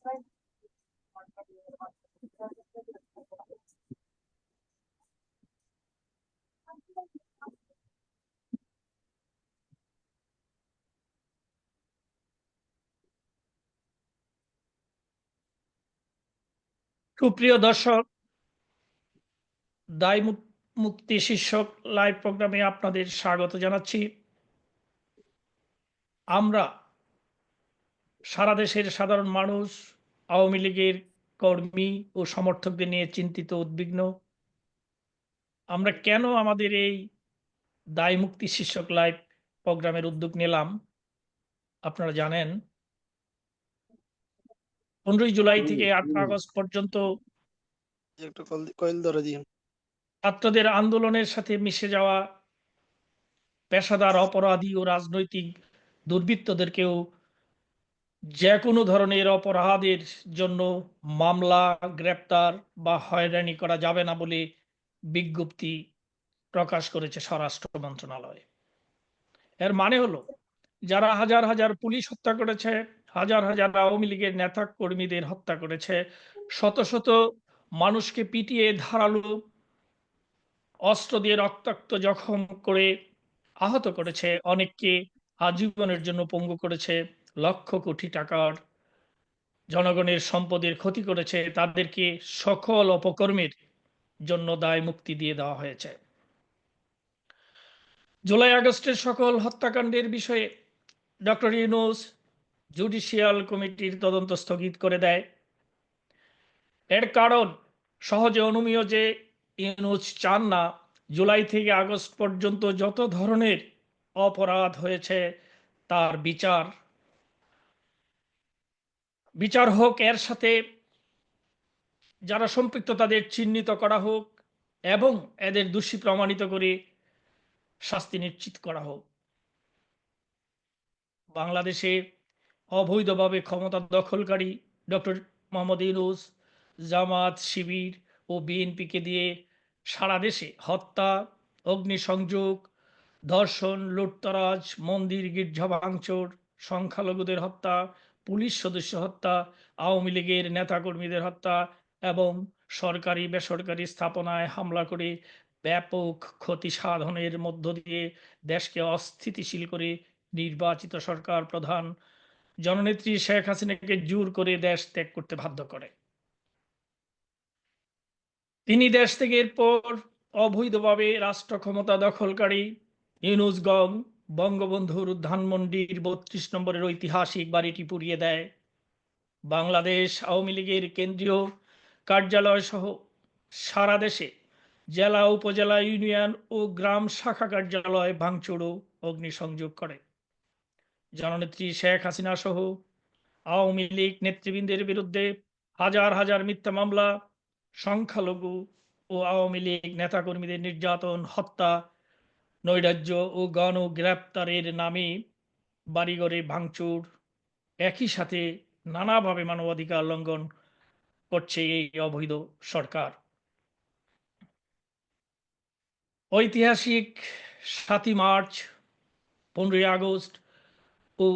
সুপ্রিয় দর্শক, দায় মুক্তি শীর্ষক লাইভ প্রোগ্রামে আপনাদের স্বাগত জানাচ্ছি। আমরা সারা দেশের সাধারণ মানুষ, আওয়ামী লীগের কর্মী ও সমর্থকদের নিয়ে চিন্তিত, উদ্বিগ্ন। আমরা কেন আমাদের এই দায় মুক্তি শীর্ষক লাইভ প্রোগ্রামের উদ্যোগ নিলাম আপনারা জানেন। 15 জুলাই থেকে 8 আগস্ট পর্যন্ত ছাত্রদের আন্দোলনের সাথে মিশে যাওয়া পেশাদার অপরাধী ও রাজনৈতিক দুর্বৃত্তদেরকেও যে কোনো ধরনের অপরাধের জন্য মামলা, গ্রেপ্তার বা হয়রানি করা যাবে না বলে বিজ্ঞপ্তি প্রকাশ করেছে স্বরাষ্ট্র মন্ত্রণালয়। এর মানে হলো, যারা হাজার হাজার পুলিশ হত্যা করেছে, হাজার হাজার আওয়ামী লীগের নেতা কর্মীদের হত্যা করেছে, শত শত মানুষকে পিটিয়ে ধারালো অস্ত্র দিয়ে রক্তাক্ত জখম করে আহত করেছে, অনেককে আজীবনের জন্য পঙ্গু করেছে, লক্ষ কোটি টাকার জনগণের সম্পদের ক্ষতি করেছে, তাদেরকে সকল অপকর্মের জন্য দায় মুক্তি দিয়ে দেওয়া হয়েছে। জুলাই আগস্টের সকল হত্যাকাণ্ডের বিষয়ে ডক্টর ইউনূস জুডিশিয়াল কমিটির তদন্ত স্থগিত করে দেয়। এর কারণ সহজে অনুমেয় যে ইউনূস চান না জুলাই থেকে আগস্ট পর্যন্ত যত ধরনের অপরাধ হয়েছে তার বিচার হোক, এর সাথে যারা সম্পৃক্ত তাদের চিহ্নিত করা হোক এবং এদের দোষী প্রমাণিত করে শাস্তি নিশ্চিত করা হোক। বাংলাদেশে অবৈধভাবে ক্ষমতা দখলকারী ডক্টর মোহাম্মদ ইউনূস, জামাত, শিবির ও বিএনপিকে দিয়ে সারা দেশে হত্যা, অগ্নিসংযোগ, ধর্ষণ, লুটতরাজ, মন্দির গির্জা ভাঙচুর, সংখ্যালঘুদের হত্যা, পুলিশ সদস্য হত্যা, আওয়ামী লীগের নেতাকর্মীদের হত্যা এবং সরকারি বেসরকারি স্থাপনায় হামলা করে ব্যাপক ক্ষতি সাধনের মধ্য দিয়ে দেশকে অস্থিতিশীল করে নির্বাচিত সরকার প্রধান জননেত্রী শেখ হাসিনাকে জোর করে দেশ ত্যাগ করতে বাধ্য করে। তিনি দেশ থেকে এরপর অবৈধভাবে রাষ্ট্র ক্ষমতা দখলকারী ইউনূস গং বঙ্গবন্ধুর ধানমন্ডির 32 নম্বরের ঐতিহাসিক বাড়িটি পুড়িয়ে দেয়। বাংলাদেশ আওয়ামী লীগের কেন্দ্রীয় কার্যালয় সহ সারা দেশে জেলা, উপজেলা, ইউনিয়ন ও গ্রাম শাখা কার্যালয় ভাঙচুর ও অগ্নিসংযোগ করে। জননেত্রী শেখ হাসিনা সহ আওয়ামী লীগ নেতৃবৃন্দের বিরুদ্ধে হাজার হাজার মিথ্যা মামলা, সংখ্যালঘু ও আওয়ামী লীগ নেতাকর্মীদের নির্যাতন, হত্যা, নৈরাজ্য ও গণগ্রেপ্তারের নামে বাড়িঘরে ভাঙচুর, একই সাথে নানাভাবে মানবাধিকার লঙ্ঘন করছে এই অবৈধ সরকার। ঐতিহাসিক 7ই মার্চ, 15ই আগস্ট ও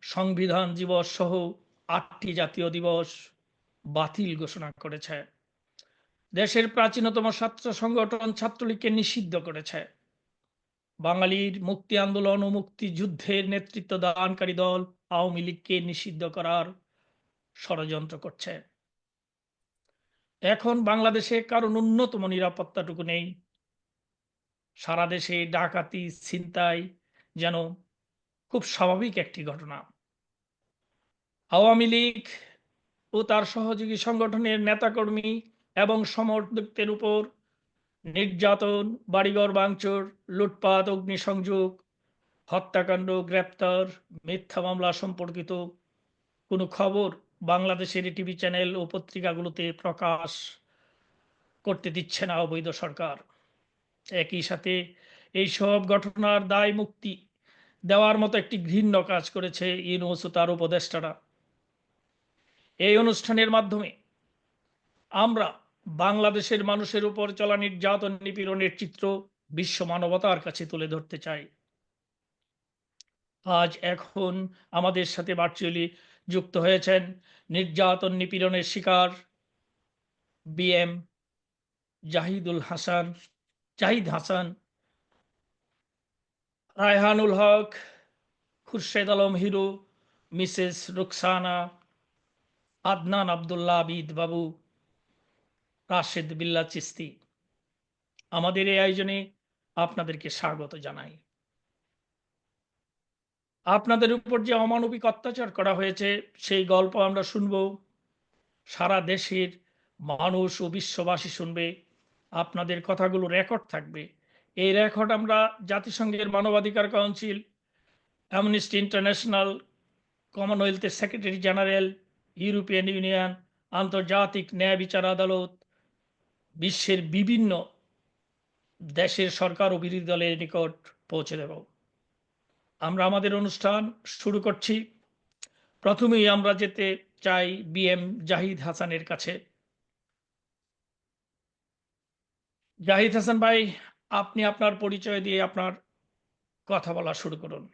সংবিধান দিবস সহ 8টি জাতীয় দিবস বাতিল ঘোষণা করেছে। দেশের প্রাচীনতম ছাত্র সংগঠন ছাত্রলীগকে নিষিদ্ধ করেছে। বাঙালির মুক্তি আন্দোলন ও মুক্তিযুদ্ধের নেতৃত্ব দানকারী দল আওয়ামী লীগকে নিষিদ্ধ করার ষড়যন্ত্র করছে। এখন বাংলাদেশে কারো ন্যূনতম নিরাপত্তাটুকু নেই। সারা দেশে ডাকাতি, ছিনতাই যেন খুব স্বাভাবিক একটি ঘটনা। আওয়ামী লীগ ও তার সহযোগী সংগঠনের নেতাকর্মী এবং সমর্থকদের উপর নির্যাতন, বাড়িঘর ভাঙচুর, লুটপাট, অগ্নিসংযোগ, হত্যাকাণ্ড, গ্রেপ্তার, মিথ্যা মামলা সম্পর্কিত কোনো খবর বাংলাদেশের টিভি চ্যানেল ও পত্রিকাগুলোতে প্রকাশ করতে দিচ্ছে না অবৈধ সরকার। একই সাথে এই সব ঘটনার দায় মুক্তি দেওয়ার মতো একটি ঘৃণ্য কাজ করেছে ইউনূস ও তার উপদেষ্টারা। এই অনুষ্ঠানের মাধ্যমে আমরা বাংলাদেশের মানুষের উপর চলা নির্যাতন, নিপীড়নের চিত্র বিশ্ব মানবতার কাছে তুলে ধরতে চাই। আজ এখন আমাদের সাথে ভার্চুয়ালি যুক্ত হয়েছেন নির্যাতন নিপীড়নের শিকার বিএম জাহিদ হাসান, রায়হানুল হক, খুরশেদ আলম হিরু, মিসেস রুকসানা, আদনান আব্দুল্লাহ আবিদ বাবু, রাশেদ বিল্লাহ চিস্তি। আমাদের এই আয়োজনে আপনাদেরকে স্বাগত জানাই। আপনাদের উপর যে অমানবিক অত্যাচার করা হয়েছে সেই গল্প আমরা শুনব, সারা দেশের মানুষ ও বিশ্ববাসী শুনবে, আপনাদের কথাগুলো রেকর্ড থাকবে। এই রেকর্ড আমরা জাতিসংঘের মানবাধিকার কাউন্সিল, অ্যামনেস্টি ইন্টারন্যাশনাল, কমনওয়েলথের সেক্রেটারি জেনারেল, ইউরোপিয়ান ইউনিয়ন, আন্তর্জাতিক ন্যায় বিচার আদালত, বিশ্বের বিভিন্ন দেশের সরকার ও বিরোধী দলের নিকট পৌঁছে দেব। আমরা আমাদের অনুষ্ঠান শুরু করছি। প্রথমেই আমরা যেতে চাই বিএম জাহিদ হাসানের কাছে। জাহিদ হাসান ভাই, আপনি আপনার পরিচয় দিয়ে আপনার কথা বলা শুরু করুন।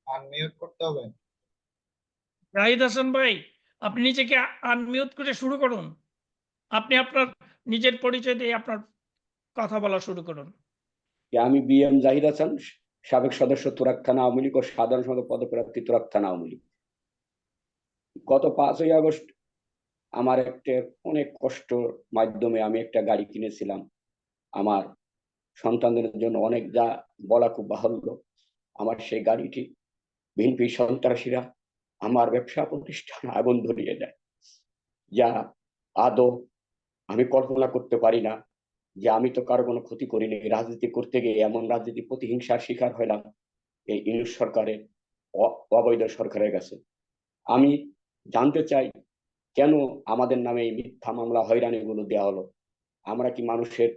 আনমিউট করতে হবে। জাহিদ হাসান ভাই, আপনি নিজেকে আনমিউট করে শুরু করুন। আপনি আপনার নিজের পরিচয় দিয়ে আপনার কথা বলা শুরু করুন। আমি বিএম জাহিদ হাসান, সাবেক সদস্য তুরাগ থানা আওয়ামী লীগ ও সাধারণ সম্পাদক পদপ্রার্থী তুরাগ থানা আওয়ামী লীগ। গত 5ই আগস্ট আমার একটা অনেক কষ্টর মাধ্যমে আমি একটা গাড়ি কিনেছিলাম। আমার সন্তানদের জন্য অনেক, যা বলা খুব বাহুল্য। আমার সেই গাড়িটি বিএনপি সন্ত্রাসীরা আমার ব্যবসা প্রতিষ্ঠান আগুন ধরিয়ে দেয়, যা আদৌ আমি কল্পনা করতে পারি না যে আমি তো কারো কোনো ক্ষতি করিনি। রাজনীতি করতে গিয়ে এমন রাজনীতি প্রতিহিংসার শিকার হলাম এই ইউনূস সরকারের, অবৈধ সরকারের কাছে। আমি জানতে চাই কেন আমাদের নামে এই মিথ্যা মামলা হয়রানিগুলো দেওয়া হলো। আমরা কি মানুষের,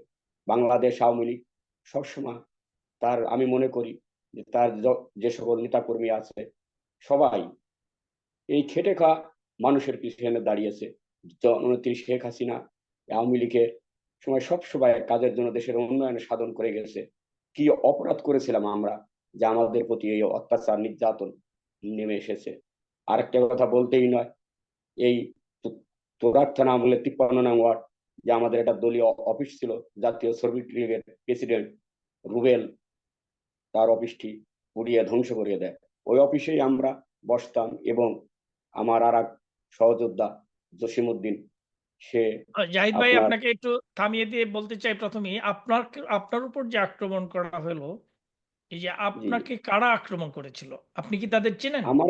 বাংলাদেশ আওয়ামী লীগ সবসময় তার, আমি মনে করি যে তার যে সকল নেতাকর্মী আছে সবাই এই খেটে খাওয়া মানুষের পিছনে দাঁড়িয়েছে। জননেত্রী শেখ হাসিনা আওয়ামী লীগের সময় সবসময় কাজের জন্য দেশের উন্নয়ন সাধন করে গেছে। কি অপরাধ করেছিলাম আমরা যে আমাদের প্রতি এই অত্যাচার নির্যাতন নেমে এসেছে? আরেকটা কথা বলতেই নয়, এই তুরাগ থানা আমলে 53 নং ওয়ার্ড, যে আমাদের একটা দলীয় অফিস ছিল, জাতীয় শ্রমিক লীগের প্রেসিডেন্ট রুবেল তার অফিসটি পুড়িয়ে ধ্বংস করিয়ে দেয়। ওই অফিসেই আমরা বসতাম এবং আমার আর এক সহযোদ্ধা জসিমউদ্দিন, সে জাহিদ ভাই, আপনার, আপনাকে একটু থামিয়ে দিয়ে বলতে চাই, প্রথমেই আপনার উপর যে আক্রমণ করা হলো, এই যে আপনাকে কারা আক্রমণ করেছিল, আপনি কি তাদের চেনেন? আমার,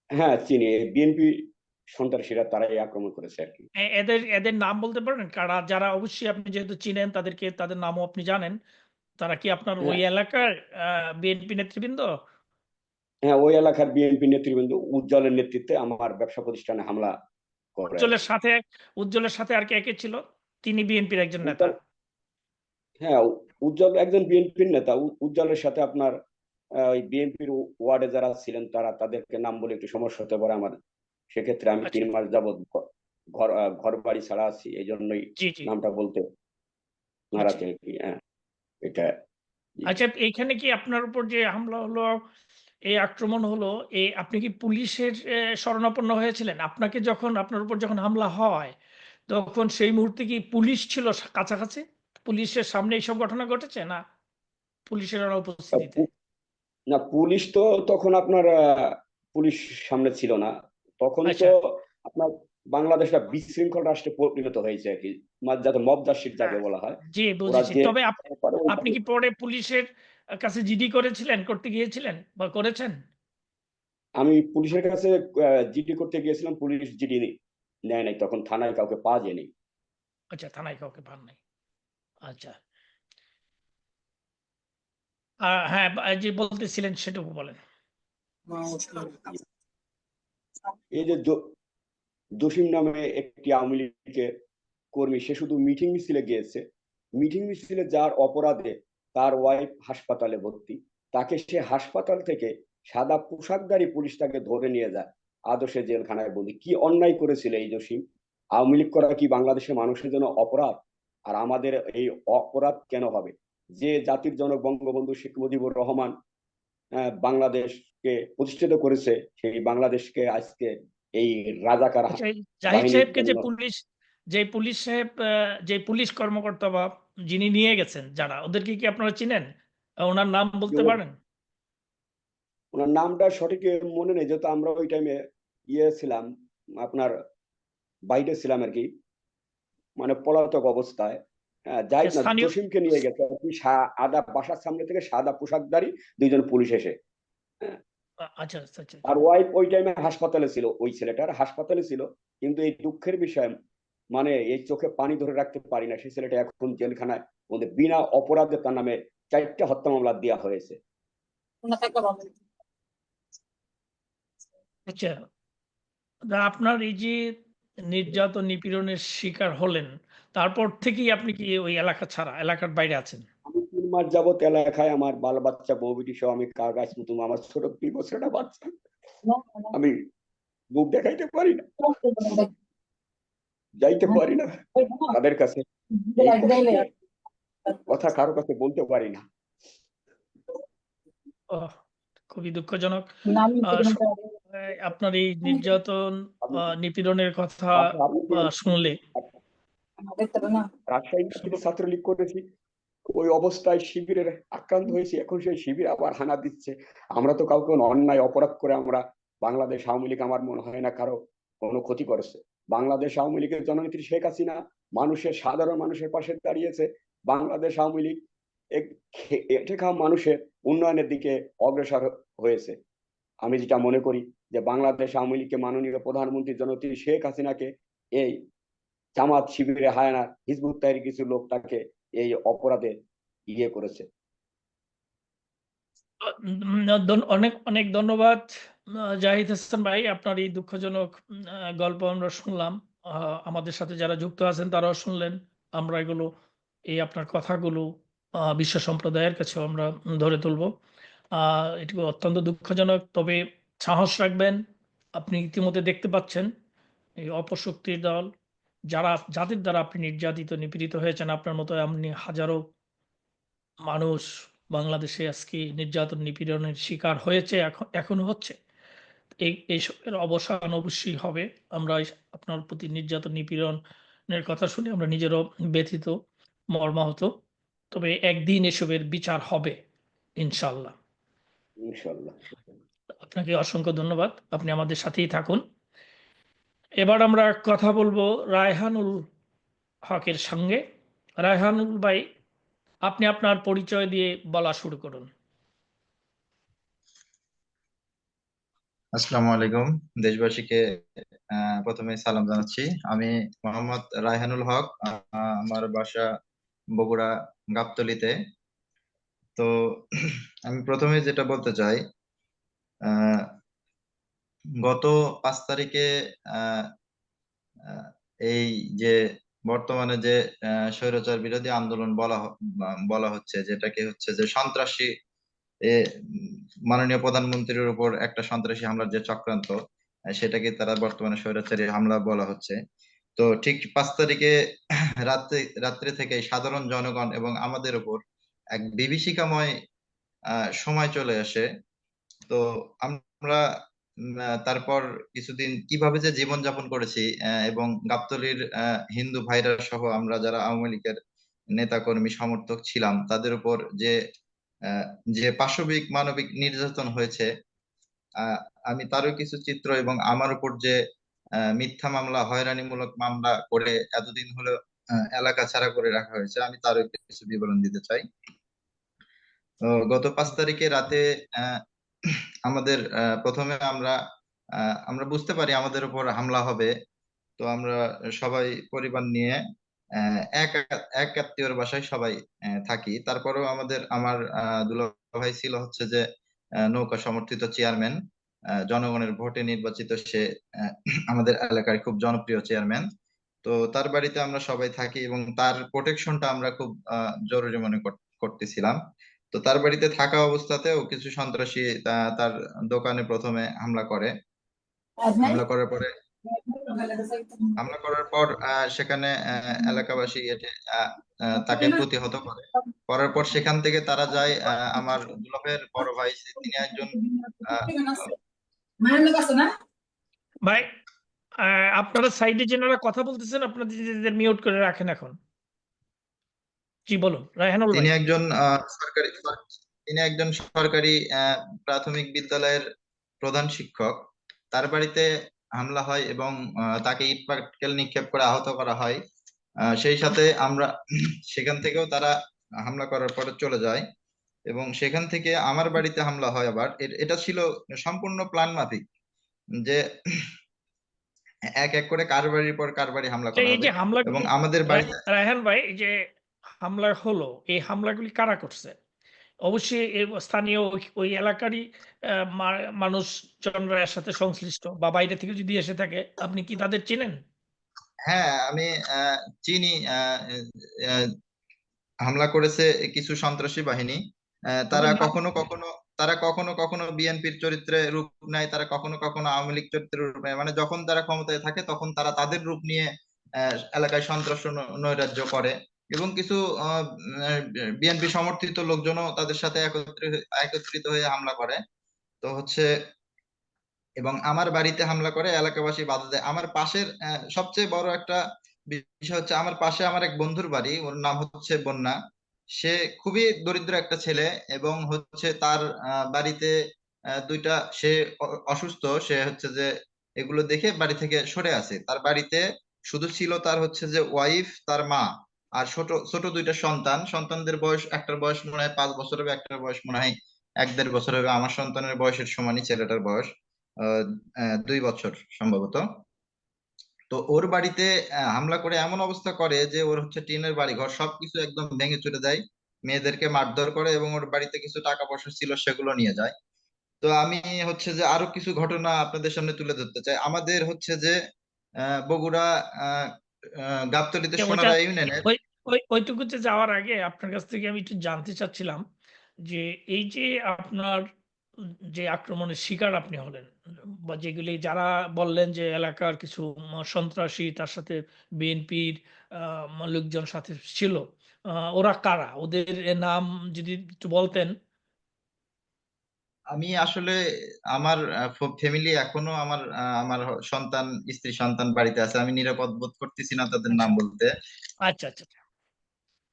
হ্যাঁ চিনি, বিএনপি সন্ত্রাসীরা তারাই আক্রমণ করেছে আর কি। এদের এদের নাম বলতে পারেন কারা? যারা, অবশ্যই আপনি যেহেতু চিনেন তাদেরকে, তাদের নামও আপনি জানেন, তারা কি আপনার ওই হ্যাঁ, এলাকার বিএনপি নেতৃবৃন্দ? হ্যাঁ, ওই এলাকার বিএনপি নেতৃবৃন্দ উজ্জ্বলের নেতৃত্বে আমার ব্যবসা প্রতিষ্ঠানে হামলা করে আর উজ্জ্বলের কি। সাথে, উজ্জ্বলের সাথে আর কে কে ছিল? তিনি বিএনপির একজন নেতা। উজ্জ্বল, হ্যাঁ, উজ্জ্বল একজন বিএনপির নেতা। উজ্জ্বলের সাথে আপনার ওই বিএনপির ওয়ার্ডে যারা ছিলেন তারা, তাদেরকে নাম বলে একটু সমস্যা হতে পারে আমার। সেক্ষেত্রে আমি আচ্ছা, 3 মাস যাবৎ ঘর বাড়ি ছাড়া আছি, এই জন্যই জি জি, নামটা বলতে বুঝছি। নারাজ আর কি। হ্যাঁ, এটা। আচ্ছা, এইখানে কি আপনার উপর যে হামলা হলো, এই আক্রমণ হলো, আপনি কি পুলিশের শরণাপন্ন হয়েছিলেন? আপনাকে যখন, আপনার উপর যখন হামলা হয়, তখন সেই মুহূর্তে কি পুলিশ ছিল কাছাকাছি? পুলিশের সামনে এইসব ঘটনা ঘটেছে, না পুলিশের অনুপস্থিতিতে? না, পুলিশ তো তখন আপনার পুলিশ সামনে ছিল না। তখন তো আচ্ছা, আপনার বাংলাদেশটা বিশৃঙ্খল রাষ্ট্রে পরিণত হয়েছে আর কি, যাতে মব জাস্টিস যাকে বলা হয়। জি ওরা বুঝেছি। যে তবে পারে আপনি কি পরে পুলিশের কাছে জিডি করেছিলেন, করতে গিয়েছিলেন বা করেছেন? আমি পুলিশের কাছে জিডি করতে গিয়েছিলাম, পুলিশ জিডি নেয় নাই, তখন থানায় কাউকে পাওয়া যায়নি। আচ্ছা, থানায় কাউকে পান নাই। আচ্ছা, হ্যাঁ, যে বলতেছিলেন সেটুকু বলেন। এই যে জসিম নামে একটি আওয়ামী লীগের কর্মী, সে শুধু মিটিং মিছিলে গিয়েছে। মিটিং মিছিলে যার অপরাধে তার ওয়াইফ হাসপাতালে ভর্তি, তাকে সে হাসপাতাল থেকে সাদা পোশাকধারী পুলিশ তাকে ধরে নিয়ে যায়, আদর্শে জেলখানায় বন্দি। কি অন্যায় করেছিল এই জসিম? আওয়ামী লীগ করা কি বাংলাদেশের মানুষের জন্য অপরাধ? আর আমাদের এই অপরাধ কেন হবে? যে জাতির জনক বঙ্গবন্ধু শেখ মুজিবুর রহমান বাংলাদেশকে প্রতিষ্ঠিত করেছে, সেই বাংলাদেশকে আজকে এই রাজাকার আচ্ছা, এই জাহিদ বাহিনীর সাহেবকে জন্য। যে পুলিশ সাহেব, যে পুলিশ কর্মকর্তা বা যিনি নিয়ে গেছেন যারা, ওদেরকে কি আপনারা চিনেন? ওনার নাম বলতে পারেন? ওনার নামটা সঠিক মনে নেই, যেহেতু আমরা ওই টাইমে ছিলাম, আপনার বাইরে ছিলাম আর কি, মানে পলাতক অবস্থায়। হ্যাঁ, যাই না, স্থানীয়। জসিমকে নিয়ে গেছে আর কি, আদা বাসার সামনে থেকে সাদা পোশাকধারী দুইজন পুলিশ এসে। হ্যাঁ, আচ্ছা আচ্ছা আচ্ছা। আর ওয়াইফ ওই টাইমে হাসপাতালে ছিল, ওই ছেলেটার হাসপাতালে ছিল। কিন্তু এই দুঃখের বিষয়, মানে এই চোখে পানি ধরে রাখতে পারি না, সেই ছেলেটা এখন জেলখানায় মধ্যে বিনা অপরাধে তার নামে 4টা হত্যা মামলা দেওয়া হয়েছে। আচ্ছা, আপনার এই যে নির্যাতন নিপীড়নের শিকার হলেন, তারপর থেকেই আপনি কি ওই এলাকা ছাড়া, এলাকার বাইরে আছেন? আমি 3 মাস যাবত এলাকায়, আমার বাল বাচ্চা বউ বেটি সহ আমি কাজ নতুন, আমার ছোট 2 বছর একটা বাচ্চা, আমি মুখ দেখাইতে পারি না, যাইতে পারি না তাদের কাছে। এই কষ্টের কথা কারো কাছে বলতে পারি না। ওহ, খুবই দুঃখজনক। আমি আপনার এই নির্যাতন, নিপীড়নের কথা শুনলে রাজশাহী থেকে ছাত্রলীগ করেছি, ওই অবস্থায় শিবিরের আক্রান্ত হয়েছি, এখন সেই শিবির আবার হানা দিচ্ছে। আমরা তো কাউকে অন্যায় অপরাধ করে আমরা, বাংলাদেশ আওয়ামী লীগ আমার মনে হয় না কারো কোনো ক্ষতি করেছে। বাংলাদেশ আওয়ামী লীগের জননেত্রী শেখ হাসিনা মানুষের, সাধারণ মানুষের পাশে দাঁড়িয়েছে। বাংলাদেশ আওয়ামী লীগ খেটে খাওয়া মানুষের উন্নয়নের দিকে অগ্রসর হয়েছে। আমি যেটা মনে করি যে বাংলাদেশ আওয়ামী লীগকে মাননীয় প্রধানমন্ত্রী জননেত্রী শেখ হাসিনাকে এই জামাত শিবিরে হায়না হিজবুত তাহরির কিছু লোক তাকে এই অপরাধে করেছে। অনেক অনেক ধন্যবাদ জাহিদ হাসান ভাই, আপনার এই দুঃখজনক গল্প আমরা শুনলাম। আমাদের সাথে যারা যুক্ত আছেন তারাও শুনলেন। আমরা এগুলো, এই আপনার কথাগুলো বিশ্ব সম্প্রদায়ের কাছে আমরা ধরে তুলব। এটি অত্যন্ত দুঃখজনক, তবে সাহস রাখবেন। আপনি ইতিমধ্যে দেখতে পাচ্ছেন এই অপশক্তির দল, যাদের দ্বারা আপনি নির্যাতিত নিপীড়িত হয়েছেন, আপনার মতো এমনি হাজারো মানুষ বাংলাদেশে আজকে নির্যাতন নিপীড়নের শিকার হয়েছে, এখনো হচ্ছে। এইসবের অবসান অবশ্যই হবে। আমরা আপনার প্রতি নির্যাতন নিপীড়নের কথা শুনে আমরা নিজেরও ব্যথিত, মর্মাহত। তবে একদিন এসবের বিচার হবে ইনশাল্লাহ। ইনশাল্লাহ। আপনাকে অসংখ্য ধন্যবাদ, আপনি আমাদের সাথেই থাকুন। এবার আমরা কথা বলবো রায়হানুল হকের সঙ্গে। রায়হানুল ভাই, আপনি আপনার পরিচয় দিয়ে বলা শুরু করুন। আসসালামু আলাইকুম দেশবাসীকে। প্রথমে সালাম জানাচ্ছি। আমি মোহাম্মদ রায়হানুল হক। আমার বাসা বগুড়া গাবতলীতে। তো আমি প্রথমে যেটা বলতে চাই, আহ, গত 5 তারিখে আহ, আহ, এই যে বর্তমানে যে স্বৈরাচার বিরোধী আন্দোলন বলা হচ্ছে, যেটাকে হচ্ছে যে সন্ত্রাসী, এ মাননীয় প্রধানমন্ত্রীর উপর একটা সন্ত্রাসী হামলার যে চক্রান্ত, সেটাকে তারা বর্তমানে স্বৈরাচারী হামলা বলা হচ্ছে। তো ঠিক 5 তারিখে রাত্রে থেকে সাধারণ জনগণ এবং আমাদের উপর এক বিভীষিকাময় সময় চলে আসে। তো আমরা তারপর কিছুদিন কিভাবে যে জীবন যাপন করেছি, এবং গাবতলীর হিন্দু ভাইরা সহ আমরা যারা আওয়ামী লীগের নেতা কর্মী সমর্থক ছিলাম, তাদের উপর যে আহ, যে পাশবিক মানবিক নির্যাতন হয়েছে, আহ, আমি তারও কিছু চিত্র, এবং আমার উপর যে মিথ্যা মামলা, হয়রানিমূলক মামলা করে এতদিন হলো এলাকা ছাড়া করে রাখা হয়েছে, আমি তারও কিছু বিবরণ দিতে চাই। তো গত 5 তারিখে রাতে আহ, আমাদের প্রথমে আমরা বুঝতে পারি আমাদের উপর হামলা হবে। তো আমরা সবাই পরিবার নিয়ে এক এক আত্মীয়র বাসায় সবাই থাকি। তারপরেও আমার দুলাভাই ছিল হচ্ছে যে নৌকা সমর্থিত চেয়ারম্যান, জনগণের ভোটে নির্বাচিত সে আহ, আমাদের এলাকার খুব জনপ্রিয় চেয়ারম্যান। তো তার বাড়িতে আমরা সবাই থাকি এবং তার প্রোটেকশনটা আমরা খুব জরুরি মনে করতেছিলাম। তো তার বাড়িতে থাকা অবস্থাতেও কিছু সন্ত্রাসী তার দোকানে প্রথমে হামলা করে। হামলা করার পরে হামলা করার পর সেখানে এলাকাবাসী তাকে প্রতিহত করে। করার পর সেখান থেকে তারা যায়, আমার দুলাভাইয়ের বড় ভাই তিনি একজন আহ, ভাই, আপনারা সাইডে যেনারা কথা বলতেছেন আপনাদের নিজেদের মিউট করে রাখেন এখন। জি বলুন রায়হানুল ভাই। তিনি একজন তিনি একজন সরকারি প্রাথমিক বিদ্যালয়ের প্রধান শিক্ষক। তার বাড়িতে হামলা হয় এবং তাকে ইট পাটকেল নিক্ষেপ করে আহত করা হয়। সেই সাথে আমরা সেখান থেকেও তারা হামলা করার পরে চলে যায় এবং সেখান থেকে আমার বাড়িতে হামলা হয় আবার। এটা ছিল সম্পূর্ণ প্ল্যান মাফিক যে এক এক করে কার বাড়ির পর কার বাড়ি হামলা করা এই হবে। যে এবং হামলাগুলি, আমাদের বাড়িতে রায়হান ভাই, এই যে হামলা হলো, এই হামলাগুলি কারা করছে? অবশ্যই এই স্থানীয় ওই এলাকারই মানুষজনরা এর সাথে সংশ্লিষ্ট, বা বাইরে থেকে যদি এসে থাকে আপনি কি তাদের চেনেন? হ্যাঁ, আমি চিনি। আহ, হামলা করেছে কিছু সন্ত্রাসী বাহিনী। ওদের নাম তারা কখনো কখনো বিএনপির চরিত্রে রূপ নেয়, তারা কখনো কখনো আওয়ামী লীগ চরিত্রে রূপ নেয়। মানে যখন তারা ক্ষমতায় থাকে তখন তারা তাদের রূপ নিয়ে এলাকায় সন্ত্রাস নৈরাজ্য করে। এবং কিছু বিএনপি সমর্থিত লোকজনও তাদের সাথে একত্রিত হয়ে হামলা করে। তো হচ্ছে এবং আমার বাড়িতে হামলা করে, এলাকাবাসী বাধা দেয়। আমার পাশের সবচেয়ে বড় একটা বিষয় হচ্ছে আমার পাশে আমার এক বন্ধুর বাড়ি, ওর নাম হচ্ছে বন্যা। সে খুবই দরিদ্র একটা ছেলে এবং হচ্ছে তার বাড়িতে দুইটা, সে অসুস্থ। সে হচ্ছে যে এগুলো দেখে বাড়ি থেকে সরে আসে। তার বাড়িতে শুধু ছিল তার হচ্ছে যে ওয়াইফ, তার মা আর ছোট ছোট দুইটা সন্তান। সন্তানদের বয়স, একটার বয়স মনে হয় 5 বছর হবে, একটার বয়স মনে হয় 1-1.5 বছর হবে। আমার সন্তানের বয়সের সমানই ছেলেটার বয়স, আহ 2 বছর সম্ভবত। তো ওর বাড়িতে হামলা করে এমন অবস্থা করে যে ওর হচ্ছে টিনের বাড়ি ঘর সবকিছু একদম ভেঙে চুরে দেয়, মেয়েদেরকে মারধর করে এবং ওর বাড়িতে কিছু টাকা পয়সা ছিল সেগুলো নিয়ে যায়। তো আমি হচ্ছে যে আরো কিছু ঘটনা আপনাদের সামনে তুলে ধরতে চাই। আমাদের হচ্ছে যে বগুড়া আহ গাবতলীতে যে ওইটা, সোনারা ইউনিয়নের। ওই ওই ওইটুকুতে যাওয়ার আগে আপনার কাছ থেকে আমি একটু জানতে চাচ্ছিলাম যে এই যে আপনার যে আক্রমণের শিকার আপনি হলেন, বা যেগুলি যারা বললেন যে এলাকার কিছু সন্ত্রাসী তার সাথে বিএনপির লোকজন সাথে ছিল, ওরা কারা? ওদের নাম যদি একটু বলতেন। আমি আসলে আমার ফ্যামিলি এখনো আমার সন্তান, স্ত্রী, সন্তান বাড়িতে আছে। আমি নিরাপদ বোধ করতেছি না তাদের আচ্ছা নাম বলতে। আচ্ছা আচ্ছা আচ্ছা।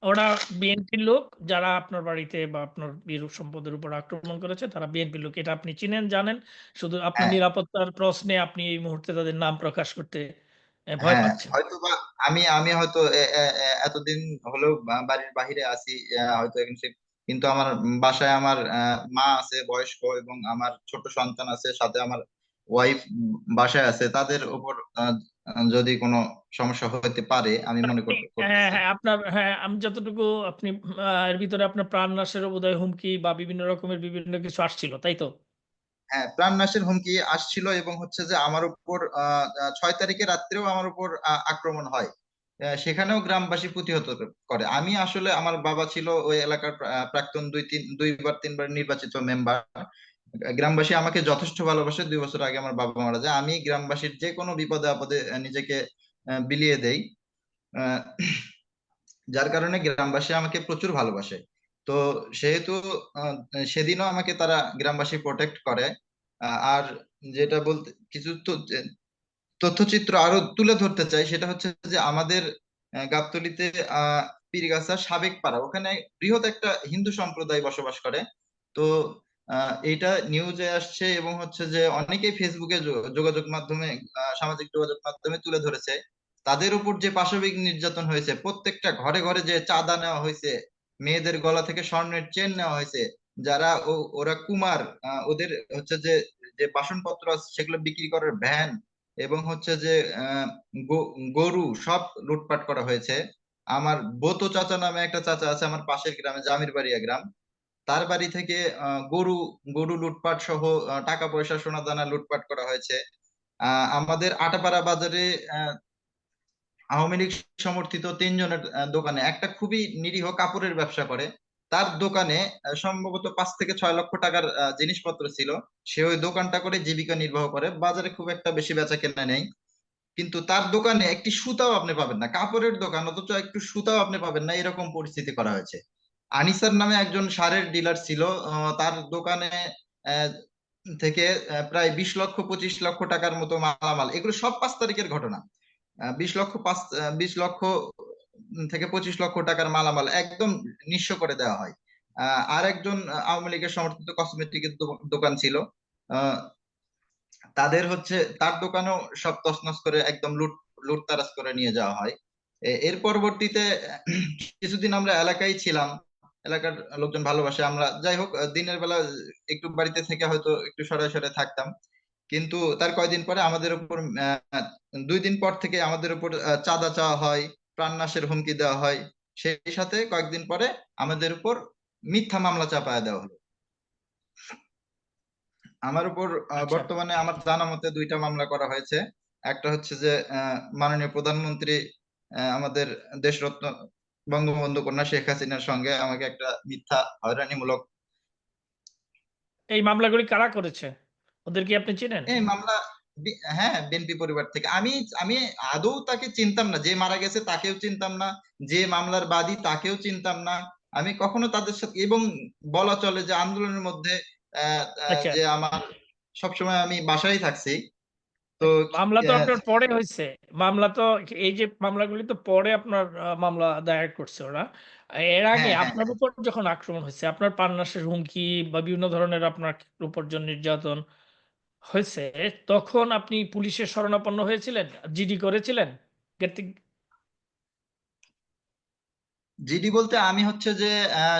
ওরা বিএনপির লোক যারা আপনার বাড়িতে বা আপনার বিরূপ সম্পদের উপর আক্রমণ করেছে, তারা বিএনপির লোক, এটা আপনি চিনেন, জানেন। শুধু আপনার হ্যাঁ, নিরাপত্তার প্রশ্নে আপনি এই মুহূর্তে তাদের নাম প্রকাশ করতে ভয় হ্যাঁ, পাচ্ছেন। হয়তো বা আমি আমি হয়তো এতদিন হলেও বাড়ির বাহিরে আছি, হয়তো এখন কিন্তু আমার বাসায় আমার মা আছে বয়স্ক এবং আমার ছোট সন্তান আছে, সাথে আমার ওয়াইফ বাসায় আছে। তাদের উপর যদি কোনো সমস্যা হতে পারে আমি মনে হ্যাঁ করতেছি। হ্যাঁ, আপনার, হ্যাঁ, আমি যতটুকু আপনি এর ভিতরে আপনার প্রাণনাশের বোধহয় হুমকি বা বিভিন্ন রকমের বিভিন্ন কিছু আসছিল, তাই তো? হ্যাঁ, প্রাণনাশের হুমকি আসছিল এবং হচ্ছে যে আমার উপর 6 তারিখে রাত্রেও আমার উপর আক্রমণ হয়। সেখানেও গ্রামবাসী প্রতিহত করে। আমি আসলে, আমার বাবা ছিল ওই এলাকার প্রাক্তন 2-3 দুইবার নির্বাচিত মেম্বার। গ্রামবাসী আমাকে যথেষ্ট ভালোবাসে। 2 বছর আগে আমার বাবা মারা যায়। আমি গ্রামবাসীর যে কোনো বিপদে আপদে নিজেকে বিলিয়ে দেই। আহ, যার কারণে গ্রামবাসী আমাকে প্রচুর ভালোবাসে। তো সেহেতু আহ, সেদিনও আমাকে তারা গ্রামবাসী প্রোটেক্ট করে। আর যেটা বলতে কিছু তথ্যচিত্র আরো তুলে ধরতে চাই, সেটা হচ্ছে যে আমাদের গাবতলীতে পীরগাছা সাবেক পাড়া, ওখানে বৃহৎ একটা হিন্দু সম্প্রদায় বসবাস করে। তো এইটা নিউজে আসছে এবং হচ্ছে যে অনেকেই ফেসবুকে যোগাযোগ মাধ্যমে, সামাজিক যোগাযোগ মাধ্যমে তুলে ধরেছে তাদের উপর যে পাশবিক নির্যাতন হয়েছে। প্রত্যেকটা ঘরে ঘরে যে চাঁদা নেওয়া হয়েছে, মেয়েদের গলা থেকে স্বর্ণের চেন নেওয়া হয়েছে। যারা ওরা কুমার, ওদের হচ্ছে যে যে বাসনপত্র আছে সেগুলো বিক্রি করার ভ্যান এবং হচ্ছে যে গরু সব লুটপাট করা হয়েছে। আমার বোতো চাচা নামে একটা চাচা আছে আমার পাশের গ্রামে, জামিরবাড়িয়া গ্রাম। তার বাড়ি থেকে গরু গরু লুটপাট সহ টাকা পয়সা সোনা দানা লুটপাট করা হয়েছে। আমাদের আটাপাড়া বাজারে আওয়ামী লীগ সমর্থিত তিনজনের দোকানে, একটা খুবই নিরীহ কাপড়ের ব্যবসা করে, তার দোকানে সম্ভবত 5 থেকে 6 লক্ষ টাকার জিনিসপত্র ছিল। সে ওই দোকানটা করে জীবিকা নির্বাহ করে, বাজারে খুব একটা বেশি বেচা কেনা নেই। কিন্তু তার দোকানে একটি সুতাও আপনি পাবেন না, কাপড়ের দোকান অথচ একটু সুতাও আপনি পাবেন না, এরকম পরিস্থিতি করা হয়েছে। আনিসার নামে একজন সারের ডিলার ছিল, তার দোকানে আহ, থেকে প্রায় 20 লক্ষ 25 লক্ষ টাকার মতো মালামাল, এগুলো সব 5 তারিখের ঘটনা। 20 লক্ষ থেকে 25 লক্ষ টাকার মালামাল একদম নিঃস্ব করে দেওয়া হয়। আর একজন আওয়ামী লীগের সমর্থিত কসমেটিকের দোকান ছিল, আহ, তাদের হচ্ছে তার দোকানেও সব তছনছ করে একদম লুটতারাজ করে নিয়ে যাওয়া হয়। এর পরবর্তীতে কিছুদিন আমরা এলাকায় ছিলাম, এলাকার লোকজন ভালোবাসে, আমরা যাই হোক দিনের বেলা একটু বাড়িতে থেকে হয়তো একটু সরাসরি সরে থাকতাম। কিন্তু তার কয়দিন পরে আমাদের উপর 2 দিন পর থেকে আমাদের উপর চাঁদা চাওয়া হয়, প্রাণনাশের হুমকি দেওয়া হয়। সেই সাথে কয়েকদিন পরে আমাদের উপর মিথ্যা মামলা চাপায়া দেওয়া হলো। আমার উপর আচ্ছা, বর্তমানে আমার জানা মতে 2টা মামলা করা হয়েছে। একটা হচ্ছে যে মাননীয় প্রধানমন্ত্রী আমাদের দেশরত্ন বঙ্গবন্ধু কন্যা শেখ হাসিনার সঙ্গে আমাকে একটা মিথ্যা হয়রানিমূলক এই মামলাগুলি কারা করেছে? ওদের কি আপনি চেনেন? এই মামলা, হ্যাঁ, বিএনপি পরিবার থেকে। আমি আমি আদৌ তাকে চিনতাম না, যে মারা গেছে তাকেও চিনতাম না, যে মামলার বাদী তাকেও চিনতাম না। আমি কখনো তাদের সাথে, এবং বলা চলে যে আন্দোলনের মধ্যে আচ্ছা, যে আমার সবসময় আমি বাসায় থাকছি। তো মামলা তো আহ, আপনার পরে হয়েছে। মামলা তো, এই যে মামলাগুলি তো পরে আপনার মামলা দায়ের করছে ওরা। এর আগে হ্যাঁ, হ্যাঁ, আপনার উপর যখন আক্রমণ হয়েছে, আপনার প্রাণনাশের হুমকি বা বিভিন্ন ধরনের আপনার উপর যে নির্যাতন হয়েছে, তখন আপনি পুলিশের শরণাপন্ন হয়েছিলেন? জিডি করেছিলেন? জিডি বলতে আমি হচ্ছে যে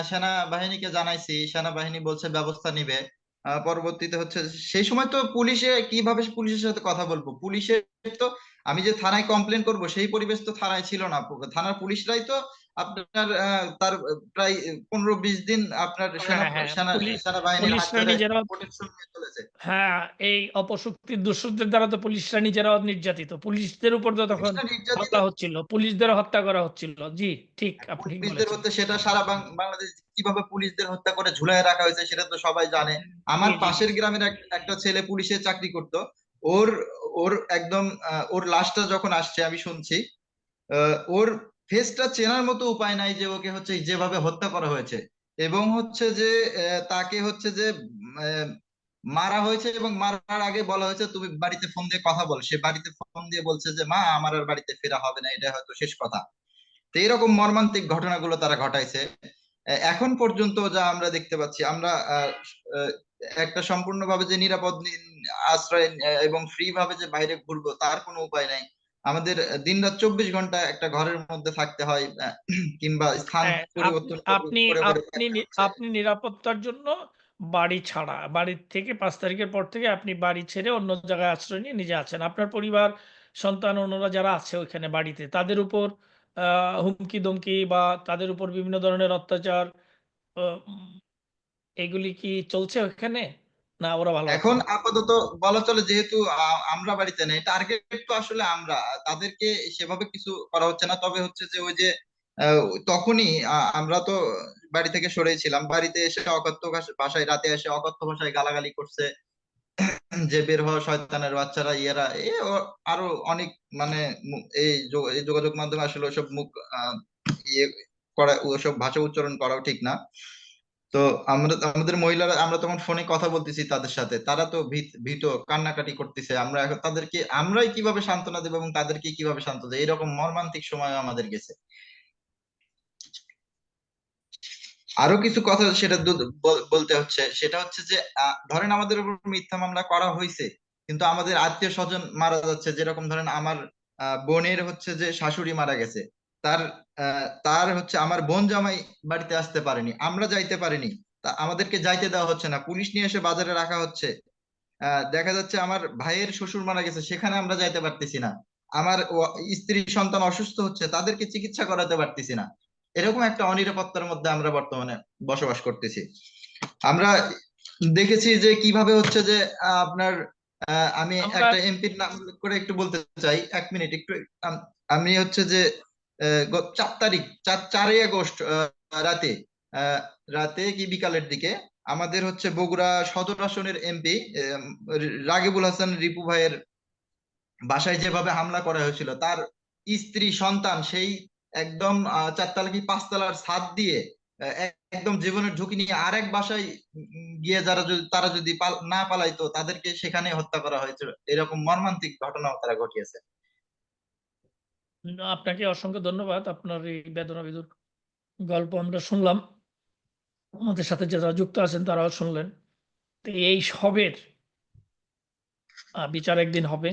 সেনাবাহিনীকে জানাইছি, সেনাবাহিনী বলছে ব্যবস্থা নিবে। পরবর্তীতে হচ্ছে সেই সময় তো পুলিশে কিভাবে পুলিশের সাথে কথা বলবো, পুলিশের তো আমি যে থানায় কমপ্লেন করব সেই পরিবেশ তো থানায় ছিল না। থানার পুলিশরাই তো আপনার তার প্রায় 15-20 দিন আপনার হ্যাঁ, হ্যাঁ, সেনাবাহিনীর হাত পুলিশরা ধরে নিজেরাও, প্রোটেকশন নিয়ে চলেছে। হ্যাঁ, এই অপশক্তির দস্যুদের দ্বারা তো পুলিশরা নিজেরাও নির্যাতিত। পুলিশদের উপর তো তখন পুলিশরা নির্যাতিত, হামলা হচ্ছিল, পুলিশদের হত্যা করা হচ্ছিল। জি, ঠিক, আপনি ঠিক পুলিশদের বলেছেন। হত্যা সেটা সারা বাংলাদেশ কিভাবে পুলিশদের হত্যা করে ঝুলায় রাখা হয়েছে সেটা তো সবাই জানে। জি, আমার জি, জি। পাশের গ্রামের একটা ছেলে পুলিশে চাকরি করত, ওর ওর একদম ওর লাশটা যখন আসছে আমি শুনছি, ওর ফেসটা চেনার মতো উপায় নাই যে ওকে হচ্ছে যেভাবে হত্যা করা হয়েছে, এবং হচ্ছে যে তাকে হচ্ছে যে আহ, মারা হয়েছে, এবং মারার আগে বলা হয়েছে তুমি বাড়িতে ফোন দিয়ে কথা বল। সে বাড়িতে ফোন দিয়ে বলছে যে মা আমার আর বাড়িতে ফেরা হবে না, এটা হয়তো শেষ কথা। তো এরকম মর্মান্তিক ঘটনাগুলো তারা ঘটাইছে। এখন পর্যন্ত যা আমরা দেখতে পাচ্ছি, আমরা আহ, একটা সম্পূর্ণভাবে যে নিরাপদ আশ্রয় এবং ফ্রি ভাবে যে বাইরে ঘুরবো তার কোনো উপায় নাই। আমাদের দিনরাত 24 ঘন্টা একটা ঘরের মধ্যে থাকতে হয়, কিংবা স্থান হ্যাঁ, পরিবর্তন আপনি করে করে আপনি থাকতে হচ্ছে। আপনি নিরাপত্তার জন্য বাড়ি ছাড়া, বাড়ির থেকে 5 তারিখের পর থেকে আপনি বাড়ি ছেড়ে অন্য জায়গায় আশ্রয় নিয়ে নিজে আছেন। আপনার পরিবার, সন্তান, অন্যরা যারা আছে ওইখানে বাড়িতে, তাদের উপর হুমকি দমকি বা তাদের উপর বিভিন্ন ধরনের অত্যাচার, উম, এগুলি কি চলছে ওখানে, না ওরা ভালো আছে? এখন আপাতত বলা চলে যেহেতু আমরা বাড়িতে নেই, টার্গেট তো আসলে আমরা, তাদেরকে সেভাবে কিছু করা হচ্ছে না। তবে হচ্ছে যে ওই যে আহ, তখনই আমরা তো বাড়ি থেকে সরেছিলাম, বাড়িতে এসে অকথ্য ভাষায় রাতে এসে অকথ্য ভাষায় গালাগালি করছে, যে বের হওয়া শয়তানের বাচ্চারা ইয়েরা আরো অনেক, মানে এই যোগাযোগ মাধ্যমে আসলে ওসব মুখ ইয়ে করা, ওসব ভাষা উচ্চারণ করাও ঠিক না। তো আমাদের মহিলারা, আমরা তখন ফোনে কথা বলতেছি তাদের সাথে, তারা তো ভীত কান্নাকাটি করতেছে। আমরা এখন তাদেরকে আমরাই কিভাবে সান্ত্বনা দেবো এবং তাদেরকে কিভাবে সান্ত্বনা দেবো, এরকম মর্মান্তিক সময় আমাদের গেছে। আরো কিছু কথা সেটা বলতে হচ্ছে, সেটা হচ্ছে যে ধরেন আমাদের উপর মিথ্যা মামলা করা হয়েছে, কিন্তু আমাদের আত্মীয় স্বজন মারা যাচ্ছে। যেরকম ধরেন আমার বোনের হচ্ছে যে শাশুড়ি মারা গেছে, তার হচ্ছে আমার বোন জামাই বাড়িতে আসতে পারেনি, আমরা যাইতে পারিনি, তা আমাদেরকে যাইতে দেওয়া হচ্ছে না, পুলিশ নিয়ে এসে বাজারে রাখা হচ্ছে। দেখা যাচ্ছে আমার ভাইয়ের শ্বশুর মারা গেছে, সেখানে আমরা যাইতে পারতেছি না। আমার স্ত্রী সন্তান অসুস্থ হচ্ছে, তাদেরকে চিকিৎসা করাতে পারতেছি না। এরকম একটা অনিরাপত্তার মধ্যে আমরা বর্তমানে বসবাস করতেছি। আমরা দেখেছি যে কিভাবে হচ্ছে যে আপনার আমি আমরা একটা এমপির নাম উল্লেখ করে একটু বলতে চাই, 1 মিনিট একটু। আমি হচ্ছে যে 4 তারিখ 4ই আগস্ট রাতে আহ, রাতে কি বিকালের দিকে আমাদের হচ্ছে বগুড়া সদর আসনের এমপি রাগিবুল হাসান রিপু ভাইয়ের বাসায় যেভাবে হামলা করা হয়েছিল, তার স্ত্রী সন্তান সেই একদম 4 তলা কি 5 তলার ছাদ দিয়ে একদম জীবনের ঝুঁকি নিয়ে আরেক বাসায় গিয়ে তারা যদি না পালাইতো, তাদেরকে সেখানে হত্যা করা হয়েছিল। এরকম মর্মান্তিক ঘটনাও তারা ঘটিয়েছে। আপনাকে অসংখ্য ধন্যবাদ। আপনার এই বেদনা বিধুর গল্প আমরা শুনলাম, আমাদের সাথে যারা যুক্ত আছেন তারাও শুনলেন। তো এই সবের বিচার একদিন হবে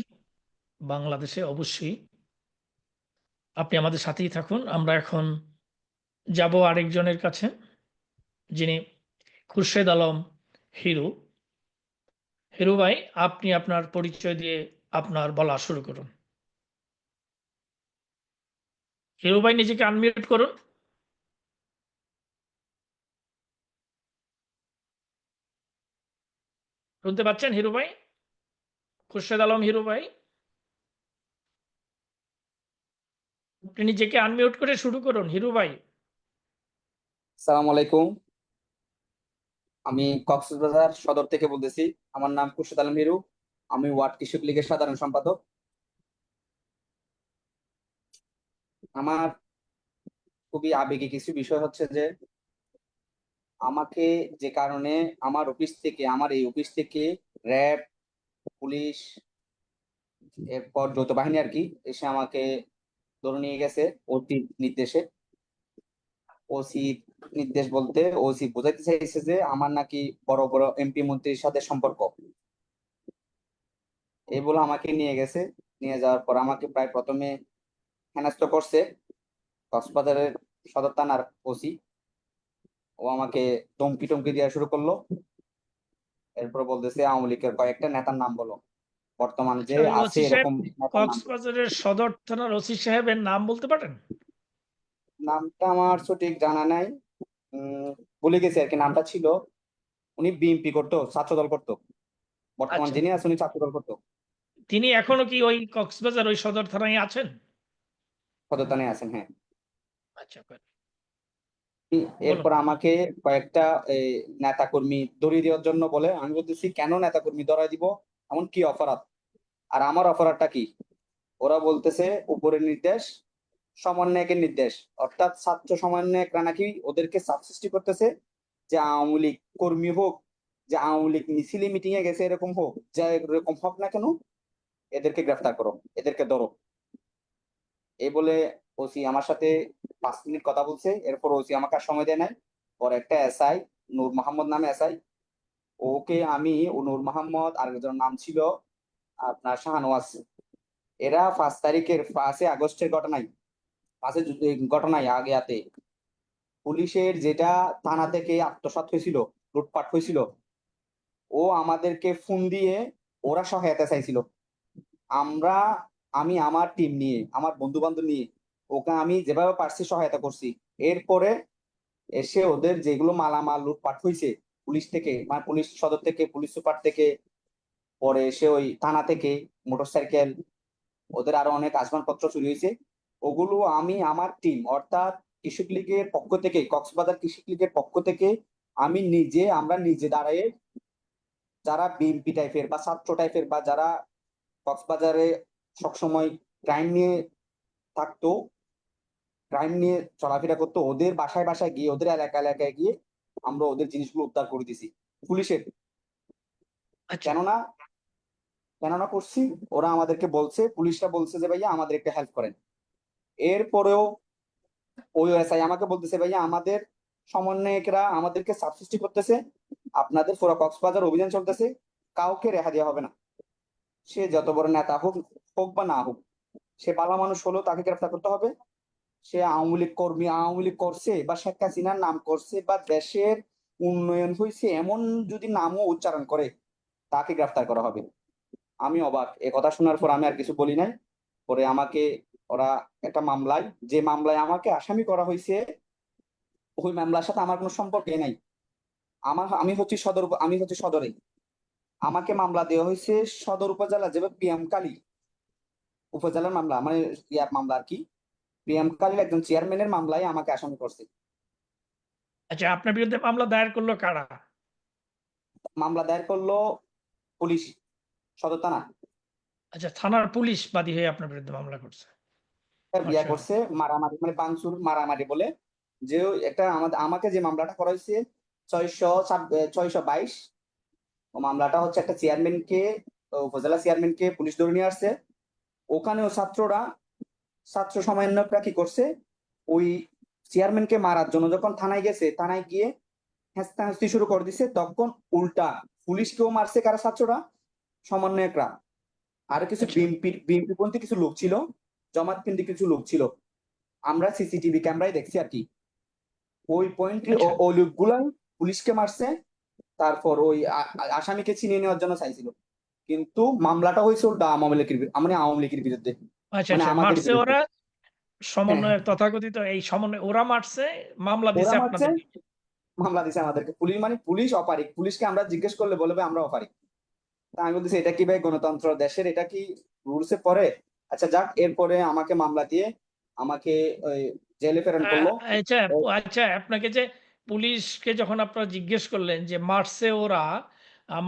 বাংলাদেশে অবশ্যই। আপনি আমাদের সাথেই থাকুন। আমরা এখন যাব আরেকজনের কাছে, যিনি খুরশেদ আলম হিরু। হিরু ভাই, আপনি আপনার পরিচয় দিয়ে আপনার বলা শুরু করুন। হিরু ভাই, নিজেকে আনমিউট করুন। শুনতে পাচ্ছেন হিরু ভাই? খুরশেদ আলম হিরু ভাই, আপনি নিজেকে আনমিউট করে শুরু করুন হিরু ভাই। সালাম আলাইকুম। আমি কক্সবাজার সদর থেকে বলতেছি। আমার নাম খুরশেদ আলম হিরু। আমি ওয়ার্ড কৃষক লীগের সাধারণ সম্পাদক। আমার খুবই আবেগী কিছু বিষয় হচ্ছে যে আমাকে যে কারণে আমার এই অফিস থেকে র্যাব, পুলিশ, এরপর যৌথ বাহিনী আর কি এসে আমাকে ধরে নিয়ে গেছে ওসি নির্দেশে। ওসি নির্দেশ বলতে ওসি বোঝাতে চাইছে যে আমার নাকি বড় বড় এমপি মন্ত্রীর সাথে সম্পর্ক, এই বলে আমাকে নিয়ে গেছে। নিয়ে যাওয়ার পর আমাকে প্রায় প্রথমে হেনস্থ করছে কক্সবাজারের সদর থানার ওসি। ও আমাকে ধমকি টমকি দেওয়া শুরু করলো। এরপর বলতেছে আওয়ামী লীগের কয়েকটা নেতার নাম বলো, বর্তমান যে আচ্ছা, ওই আছে ওসি সাহেব, এরকম নেতার নাম বলো। কক্সবাজারের সদর থানার ওসি সাহেবের নাম বলতে পারেন? নামটা আমার সঠিক জানা নাই, ভুলে গেছি আর কি। নামটা ছিল, উনি বিএনপি করতো, ছাত্র দল করতো। বর্তমান আচ্ছা, যিনি আছে উনি ছাত্র দল করতো। তিনি এখনো কি ওই কক্সবাজার ওই সদর থানায় আছেন? সদর থানায় আছেন, হ্যাঁ। আচ্ছা, বলুন। এরপর আমাকে কয়েকটা নেতা কর্মী ধরিয়ে দেওয়ার জন্য বলে। আমি বলতেছি কেন নেতা কর্মী ধরাই দিব, এমন কি অপরাধ, আর আমার অপরাধটা কি? ওরা বলতেছে উপরের নির্দেশ, সমন্বয়কের নির্দেশ, অর্থাৎ ছাত্র সমন্বয়করা নাকি ওদেরকে চাপ সৃষ্টি করতেছে যে আওয়ামী লীগ কর্মী হোক, যে আওয়ামী লীগ মিছিলে মিটিং এ গেছে এরকম হোক, যা এরকম হোক না কেন, এদেরকে গ্রেফতার করো, এদেরকে ধরো। এই বলে ওসি আমার সাথে 5 মিনিট কথা বলছে। এরপর ওসি আমাকে আর সময় দেয় নাই। পরে একটা এসআই, নূর মোহাম্মদ নামে এসআই, ও নূর মোহাম্মদ, আরেকজন নাম ছিল আপনার শাহনওয়াজ। এরা 5 আগস্টের ঘটনায়, ঘটনায় আগেতে পুলিশের যেটা থানা থেকে আত্মসাৎ হয়েছিল, লুটপাট হয়েছিল, ও আমাদেরকে ফোন দিয়ে ওরা সহায়তা চাইছিল। আমরা আমি আমার টিম নিয়ে, আমার বন্ধু বান্ধব নিয়ে ওকে আমি যেভাবে পারছি সহায়তা করছি। এরপরে এসে ওদের যেগুলো মালামাল লুটপাট হয়েছে পুলিশ থেকে, মানে পুলিশ সদর থেকে, পুলিশ সুপার থেকে, পরে এসে ওই থানা থেকে মোটরসাইকেল, ওদের আরো অনেক আসবাবপত্র চুরি হয়েছে। ওগুলো আমি আমার টিম অর্থাৎ কৃষক লীগের পক্ষ থেকে, কক্সবাজার কৃষক লীগের পক্ষ থেকে আমরা নিজে দাঁড়িয়ে, যারা বিএনপি টাইপের বা ছাত্র টাইপের বা যারা কক্সবাজারে সবসময় ক্রাইম নিয়ে থাকতো, ক্রাইম নিয়ে চলাফেরা করতো, ওদের বাসায় বাসায় গিয়ে, ওদের এলাকা এলাকায় গিয়ে আমরা ওদের জিনিসগুলো উদ্ধার করে দিছি পুলিশের। আচ্ছা, কেননা কেননা করছি, ওরা আমাদেরকে বলছে, পুলিশরা বলছে যে ভাইয়া আমাদের একটা হেল্প করেন। এরপরেও ওই এসআই আমাকে বলতেছে ভাইয়া আমাদের সমন্বয়করা আমাদেরকে চাপ সৃষ্টি করতেছে, আপনাদের পুরো কক্সবাজার অভিযান চলতেছে, কাউকে রেহা দেওয়া হবে না। সে যত বড় নেতা হোক হোক বা না হোক, সে ভালো মানুষ হলেও তাকে গ্রেফতার করতে হবে। সে আওয়ামী লীগ কর্মী, আওয়ামী লীগ করছে বা শেখ হাসিনার নাম করছে বা দেশের উন্নয়ন হয়েছে এমন যদি নামও উচ্চারণ করে, তাকে গ্রেফতার করা হবে। আমি অবাক, এ কথা শোনার পর আমি আর কিছু বলি নাই। পরে আমাকে ওরা একটা মামলায়, যে মামলায় আমাকে আসামি করা হয়েছে, ওই মামলার সাথে আমার কোনো সম্পর্কই নাই। আমি হচ্ছে সদরে। আমাকে মামলা দেওয়া হয়েছে সদর উপজেলা, যেভাবে পিএম কালী উপজেলার মামলা, মানে ইয়ার মামলা আর কি, পিএম কালীর একজন চেয়ারম্যানের মামলায় আমাকে আসামি করছে। আচ্ছা, আপনার বিরুদ্ধে মামলা দায়ের করলো কারা? মামলা দায়ের করলো পুলিশ, সদর থানা। আচ্ছা, থানার পুলিশ বাদী হয়ে আপনার বিরুদ্ধে মামলা করছে। বিয়া আচ্ছা, করছে মারামারি, মানে বাংসুর মারামারি বলে, যে একটা আমাকে যে মামলাটা করা হয়েছে 622, ও মামলাটা হচ্ছে একটা চেয়ারম্যানকে, উপজেলা চেয়ারম্যানকে পুলিশ ধরে নিয়ে আসছে। ওখানেও ছাত্র সমন্বয়করা কি করছে, ওই চেয়ারম্যানকে মারার জন্য যখন থানায় গেছে, থানায় গিয়ে হেস্তাহেস্তি শুরু করে দিছে, তখন উল্টা পুলিশকেও মারছে কারা, ছাত্ররা, সমন্বয়করা। আরো কিছু আচ্ছা, বিএনপি পন্থী কিছু লোক ছিল, জামাতপন্থী কিছু লোক ছিল, আমরা সিসিটিভি ক্যামেরায় দেখছি আর কি। ওই পয়েন্টে আচ্ছা, ওই লোকগুলাই পুলিশকে মারছে, তারপর ওই আসামিকে ছিনিয়ে নেওয়ার জন্য চাইছিল। কিন্তু মামলাটা হয়েছে উল্টা আওয়ামী লীগের বিরুদ্ধে, আচ্ছা, মানে আচ্ছা, আমাদের মারছে বিরুদ্ধে। ওরা, হ্যাঁ, সমন্বয়ক তথাকথিত এই সমন্বয় ওরা মারছে, মামলা ওরা দিছে মারছে, আপনাদের। মামলা দিছে আমাদেরকে। পুলিশ, মানে পুলিশ অপারিক, পুলিশকে আমরা জিজ্ঞেস করলে বলবে আমরা অপারিক। তা আমি বলতেছি এটা কি ভাই গণতন্ত্র দেশের, এটা কি রুলসে পড়ে? আচ্ছা যাক, এরপরে আমাকে মামলা দিয়ে আমাকে ওই জেলে প্রেরণ করলো। আচ্ছা, আচ্ছা, আপনাকে যে পুলিশকে যখন আপনারা জিজ্ঞেস করলেন যে মারছে ওরা,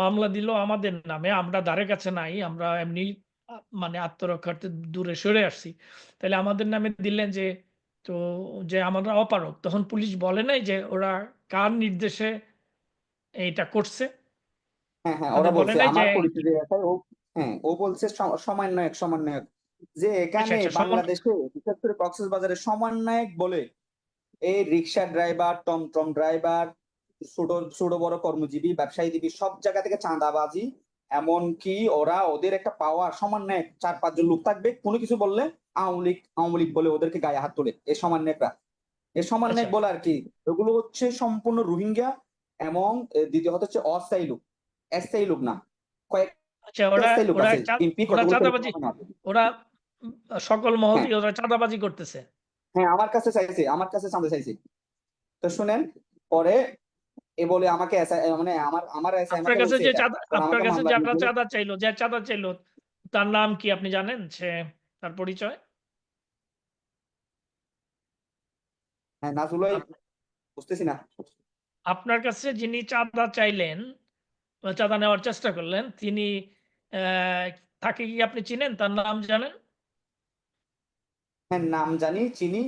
মামলা দিল আমাদের নামে, আমরা দ্বারের কাছে নাই, আমরা এমনি মানে আত্মরক্ষার্থে দূরে সরে আসছি, তাহলে আমাদের নামে দিলেন যে, তো যে আমরা অপারক, তখন পুলিশ বলে নাই যে ওরা কার নির্দেশে এইটা করছে? হ্যাঁ হ্যাঁ, ওরা তাদের বলে বলছে নাই যে আমার পরিচয় যে একাই ও। হ্যাঁ, ও বলছে সমন্বয়ক, যে আচ্ছা, এখানে আচ্ছা, বাংলাদেশে বিশেষ করে কক্সবাজারে সমন্বয়ক বলে এই রিক্সা ড্রাইভার, টমটম ড্রাইভার, ছোট ছোট বড় কর্মজীবী, ব্যবসায়ীজীবী, সব জায়গা থেকে চাঁদাবাজি, এমনকি ওরা ওদের একটা পাওয়ার সমন্বয়ক 4-5 জন লোক থাকবে, কোনো কিছু বললে আওয়ামী লীগ বলে ওদেরকে গায়ে হাত তোলে এই সমন্বয়করা। এই আচ্ছা, সমন্বয়ক বলে আর কি, ওগুলো হচ্ছে সম্পূর্ণ রোহিঙ্গা, এবং দ্বিতীয় কথা হচ্ছে অস্থায়ী লোক, স্থায়ী লোক না। আচ্ছা, কয়েকটা ওরা স্থায়ী লোক ওরা আছে, চা- এমপি ওরা কতগুলো চাঁদাবাজি, আছে। ওরা সকল মহলে হ্যাঁ ওরা চাঁদাবাজি করতেছে। হ্যাঁ, আমার কাছে জানতে চাইছে। তো শুনেন, পরে এ বলে আমাকে মানে আমার এসআই আপনার আমাকে কাছে বলছে যে এটা, চাঁদা, পরে আপনার আমাকে কাছে মামলা দিয়ে যারা দিল। চাঁদা চাইলো, যে চাঁদা চাইলো, তার নাম কি আপনি জানেন? সে, তার পরিচয়? হ্যাঁ, নাজুলাই, আপ- বুঝতেছি না। আপনার কাছে যিনি চাঁদা চাইলেন বা চাঁদা নেওয়ার চেষ্টা করলেন, তিনি আহ, তাকে কি আপনি চিনেন? তার নাম জানেন? হ্যাঁ, নাম জানি, চিনি,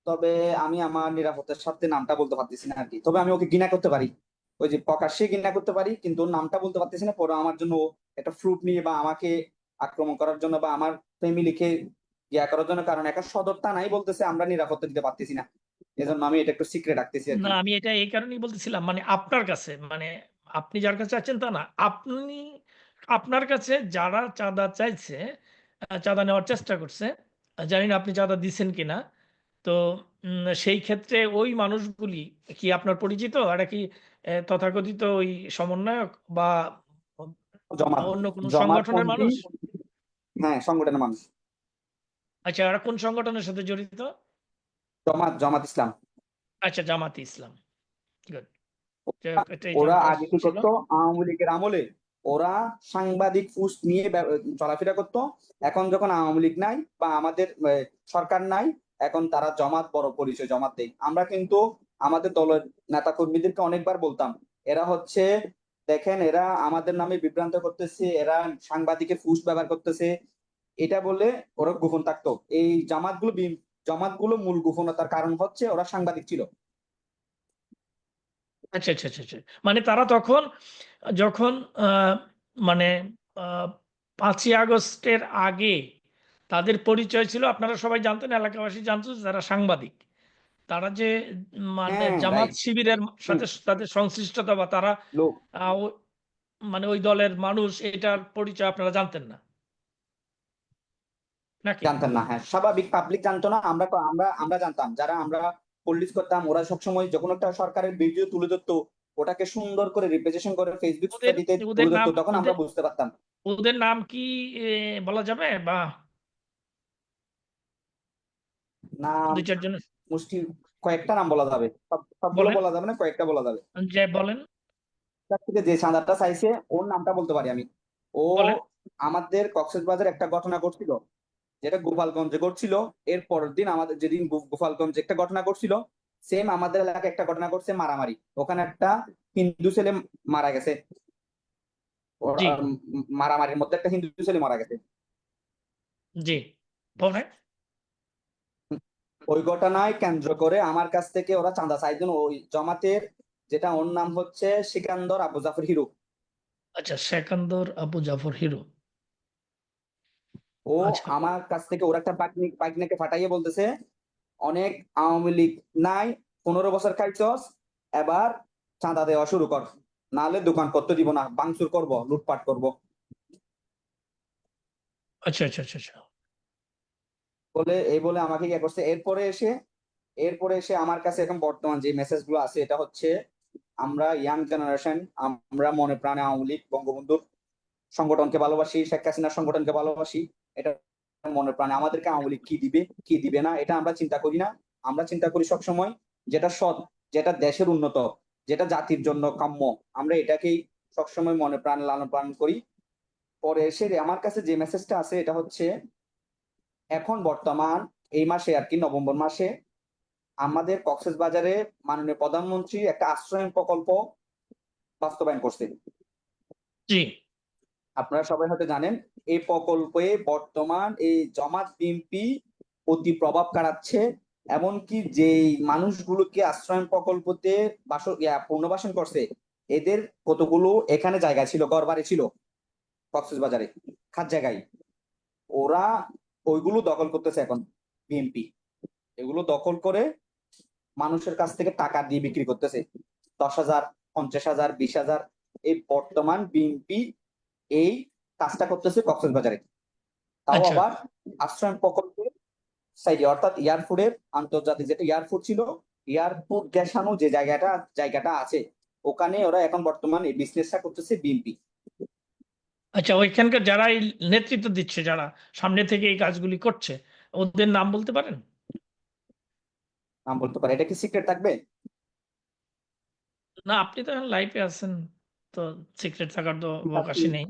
তবে আমি আমার নিরাপত্তার স্বার্থে নামটা বলতে পারতেছি না আর কি। তবে আমি ওকে ঘৃণা করতে পারি, ওই যে প্রকাশ্যে ঘৃণা করতে পারি, কিন্তু ওর নামটা বলতে পারতেছি না। পরে আমার জন্য ও একটা প্রুফ নিয়ে বা আমাকে আক্রমণ করার জন্য বা আমার ফ্যামিলিকে ইয়া করার জন্য, কারণ একটা সদর থানাই বলতেছে আমরা নিরাপত্তা দিতে পারতেছি না, এজন্য আমি এটা একটু সিক্রেট রাখতেছি আর না, কি। আমি এটা এই কারণেই বলতেছিলাম, মানে আপনার কাছে, মানে আপনি যার কাছে আছেন তা না, আপনি, আপনার কাছে যারা চাঁদা চাইছে, চাঁদা নেওয়ার চেষ্টা করছে, জানি না আপনি চাঁদা দিচ্ছেন কিনা, তো সেই ক্ষেত্রে ওই মানুষগুলি কি আপনার পরিচিত? আর কি তথাকথিত ওই সমন্বয়ক বা জমাত অন্য কোনো সংগঠনের জমাতপন্থী, মানুষ? হ্যাঁ সংগঠনের মানুষ। আচ্ছা, এরা কোন সংগঠনের সাথে জড়িত? জামাত ইসলাম। আচ্ছা, জামাতে ইসলাম। গুড। এটাই ওরা জানতে আগে কি ছিল। করতো, আওয়ামী লীগের আমলে ওরা সাংবাদিক পোস্ট নিয়ে চলাফেরা করতো। এখন যখন আওয়ামী লীগ নাই বা আমাদের সরকার নাই, এখন তারা জমাত, বড় পরিচয় জমাত দেয়। আমরা কিন্তু আমাদের দলের নেতা কর্মীদেরকে অনেকবার বলতাম, এরা হচ্ছে, দেখেন এরা আমাদের নামে বিভ্রান্ত করতেছে, এরা সাংবাদিকের পোস্ট ব্যবহার করতেছে, এটা বলে ওরা গোপন থাকতো। এই জামাতগুলো মূল গোপনতার কারণ হচ্ছে ওরা সাংবাদিক ছিল। আচ্ছা, আচ্ছা, আচ্ছা, আচ্ছা। মানে তারা তখন, যখন মানে ৫ই আগস্টের আগে তাদের পরিচয় ছিল, আপনারা সবাই জানতেন, এলাকাবাসী জানতো যে তারা সাংবাদিক। তারা যে মানে হ্যাঁ জামাত রাইট। শিবিরের সাথে তাদের সংশ্লিষ্টতা বা তারা লোক মানে ওই দলের মানুষ, এটার পরিচয় আপনারা জানতেন না নাকি? জানতেন না, হ্যাঁ স্বাভাবিক, পাবলিক জানতো না, আমরা জানতাম, যারা আমরা পলিটিক্স করতাম, ওরা সবসময় যখন একটা সরকারের ভিডিও তুলে ধরতো, ওটাকে সুন্দর করে রিপ্রেজেন্টেশন করে ফেসবুক ওদের স্টোরিতে ওদের তুলে নাম, ধরতো, তখন আমরা ওদের বুঝতে পারতাম। ওদের নাম কি বলা যাবে বা? নাম দুই চারজন মুষ্টি কয়েকটা নাম বলা যাবে, সবগুলো বলেন, বলা যাবে না, কয়েকটা বলা যাবে। যে বলেন তার থেকে যে চাঁদাটা চাইছে ওর নামটা বলতে পারি আমি। ও বলেন। আমাদের কক্সবাজারে একটা ঘটনা ঘটছিল, যেটা গোপালগঞ্জে ঘটছিল। এর পরের দিন আমাদের যেদিন গোপালগঞ্জে একটা ঘটনা ঘটছিল, সেম আমাদের এলাকায় একটা ঘটনা ঘটছে, মারামারি। ওখানে একটা হিন্দু ছেলে মারা গেছে। জি মারামারির মধ্যে একটা হিন্দু ছেলে মারা গেছে। জি বলেন। ওই ঘটনায় কেন্দ্র করে আমার কাছ থেকে ওরা চাঁদা চাইছেন, ওই জমাতের, যেটা ওর নাম হচ্ছে সিকান্দর আবু জাফর হিরো। আচ্ছা, সেকান্দর আবু জাফর হিরো। ও আচ্ছা আমার কাছ থেকে ওরা একটা পাইকনাকে ফাটাইয়ে বলতেছে, অনেক আওয়ামী লীগ নাই, 15 বছর খাইছস, এবার চাঁদা দেওয়া শুরু কর, নাহলে দোকান করতে দিব না, ভাঙচুর করব, লুটপাট করব। আচ্ছা আচ্ছা আচ্ছা আচ্ছা। বলে এই বলে আমাকে ইয়ে করছে। এরপরে এসে আমার কাছে এখন বর্তমান যে মেসেজ গুলো আছে, এটা হচ্ছে আমরা ইয়াং জেনারেশন, আমরা মনে প্রাণে আওয়ামী লীগ বঙ্গবন্ধুর সংগঠনকে ভালোবাসি, শেখ হাসিনার সংগঠনকে ভালোবাসি। এটা মনে প্রাণে, আমাদেরকে আওয়ামী লীগ কি দিবে কি দিবে না এটা আমরা চিন্তা করি না। আমরা চিন্তা করি সবসময় যেটা সৎ, যেটা দেশের উন্নত, যেটা জাতির জন্য কাম্য, আমরা এটাকেই সবসময় মনে প্রাণে লালন পালন করি। পরে এসে আমার কাছে যে মেসেজটা আছে, এটা হচ্ছে এখন বর্তমান এই মাসে আর কি, নভেম্বর মাসে আমাদের কক্সবাজারে মাননীয় প্রধানমন্ত্রী একটা আশ্রয় প্রকল্প বাস্তবায়ন করছে। জি আপনারা সবাই হয়তো জানেন, এই প্রকল্পে বর্তমান এই জামাত বিএনপি অতি প্রভাব খাটাচ্ছে। এমনকি যে মানুষগুলোকে আশ্রয় প্রকল্পতে পুনর্বাসন করছে, এদের কতগুলো এখানে জায়গা ছিল, ঘর বাড়ি ছিল কক্সবাজারে, খাস জায়গায়। ওরা ওইগুলো দখল করতেছে এখন বিএনপি। এগুলো দখল করে মানুষের কাছ থেকে টাকা দিয়ে বিক্রি করতেছে, 10,000, 50,000, 20,000। এই বর্তমান বিএনপি এই কাজটা করতেছে কক্সবাজারে, তাও আচ্ছা আবার আশ্রয় প্রকল্পের সাইডে, অর্থাৎ এয়ারপোর্টের আন্তর্জাতিক যেটা এয়ারপোর্ট ছিল, এয়ারপোর্ট গেছানো যে জায়গাটা আছে, ওখানে ওরা এখন বর্তমান এই বিজনেসটা করতেছে বিএনপি। আচ্ছা। ওইখানকার যারা এই নেতৃত্ব দিচ্ছে, যারা সামনে থেকে এই কাজগুলি করছে, ওদের নাম বলতে পারেন? নাম বলতে পারে, এটা কি সিক্রেট থাকবে? না, আপনি তো এখন লাইফে আছেন, তো সিক্রেট থাকার তো আমি চাচ্ছি অবকাশই নেই।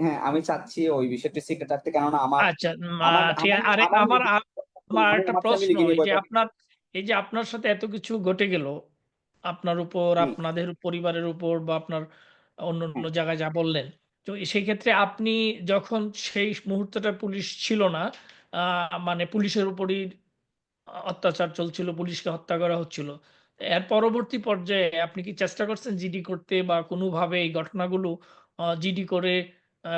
হ্যাঁ, আমি চাচ্ছি ওই বিষয়টি সিক্রেট রাখতে, কেননা আমার আচ্ছা আমার ঠিক আমার আছে। আরে আমার আমার আমার আমি একটা আমার প্রশ্ন, ফ্যামিলিকে নিয়ে এই ভয় যে পাচ্ছি। আপনার, এই যে আপনার সাথে এত কিছু ঘটে গেল, আপনার উপর, হুম, আপনাদের পরিবারের উপর, বা আপনার অন্য অন্য হ্যাঁ, জায়গায় যা বললেন, তো সেই ক্ষেত্রে আপনি যখন সেই মুহূর্তটা পুলিশ ছিল না, মানে পুলিশের উপরই অত্যাচার চলছিল, পুলিশকে হত্যা করা হচ্ছিল, এর পরবর্তী পর্যায়ে আপনি কি চেষ্টা করছেন জিডি করতে, বা কোনোভাবে এই ঘটনাগুলো জিডি করে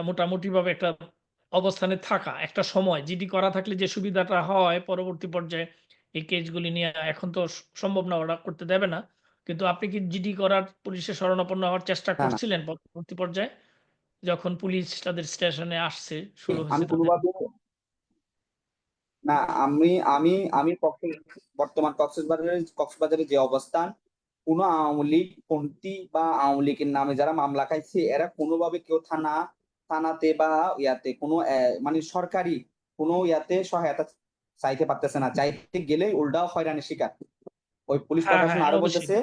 মোটামুটি ভাবে একটা অবস্থানে থাকা? একটা সময় জিডি করা থাকলে যে সুবিধাটা হয়, পরবর্তী পর্যায়ে এই কেসগুলি নিয়ে, এখন তো সম্ভব না, ওরা করতে দেবে না, কিন্তু আপনি কি জিডি করার, পুলিশের শরণাপন্ন হওয়ার চেষ্টা না, না, করছিলেন পরবর্তী পর্যায়ে, যখন পুলিশ তাদের স্টেশনে আসছে, শুরু হয়েছে আমি তাদের? কোনোভাবে না, আমি আমি আমি বর্তমান কক্সবাজারের যে অবস্থান, কোনো আওয়ামী লীগ পন্থী বা আওয়ামী লীগের নামে যারা মামলা খাইছে, এরা কোনোভাবে কেউ থানাতে বা ইয়াতে কোনো মানে সরকারি কোনো ইয়াতে সহায়তা চাইতে পারতেছে না, চাইতে গেলে উল্টাও হয়রানির শিকার। ওই পুলিশ হ্যাঁ প্রশাসন হ্যাঁ, আরো অবশ্যই। বলতেছে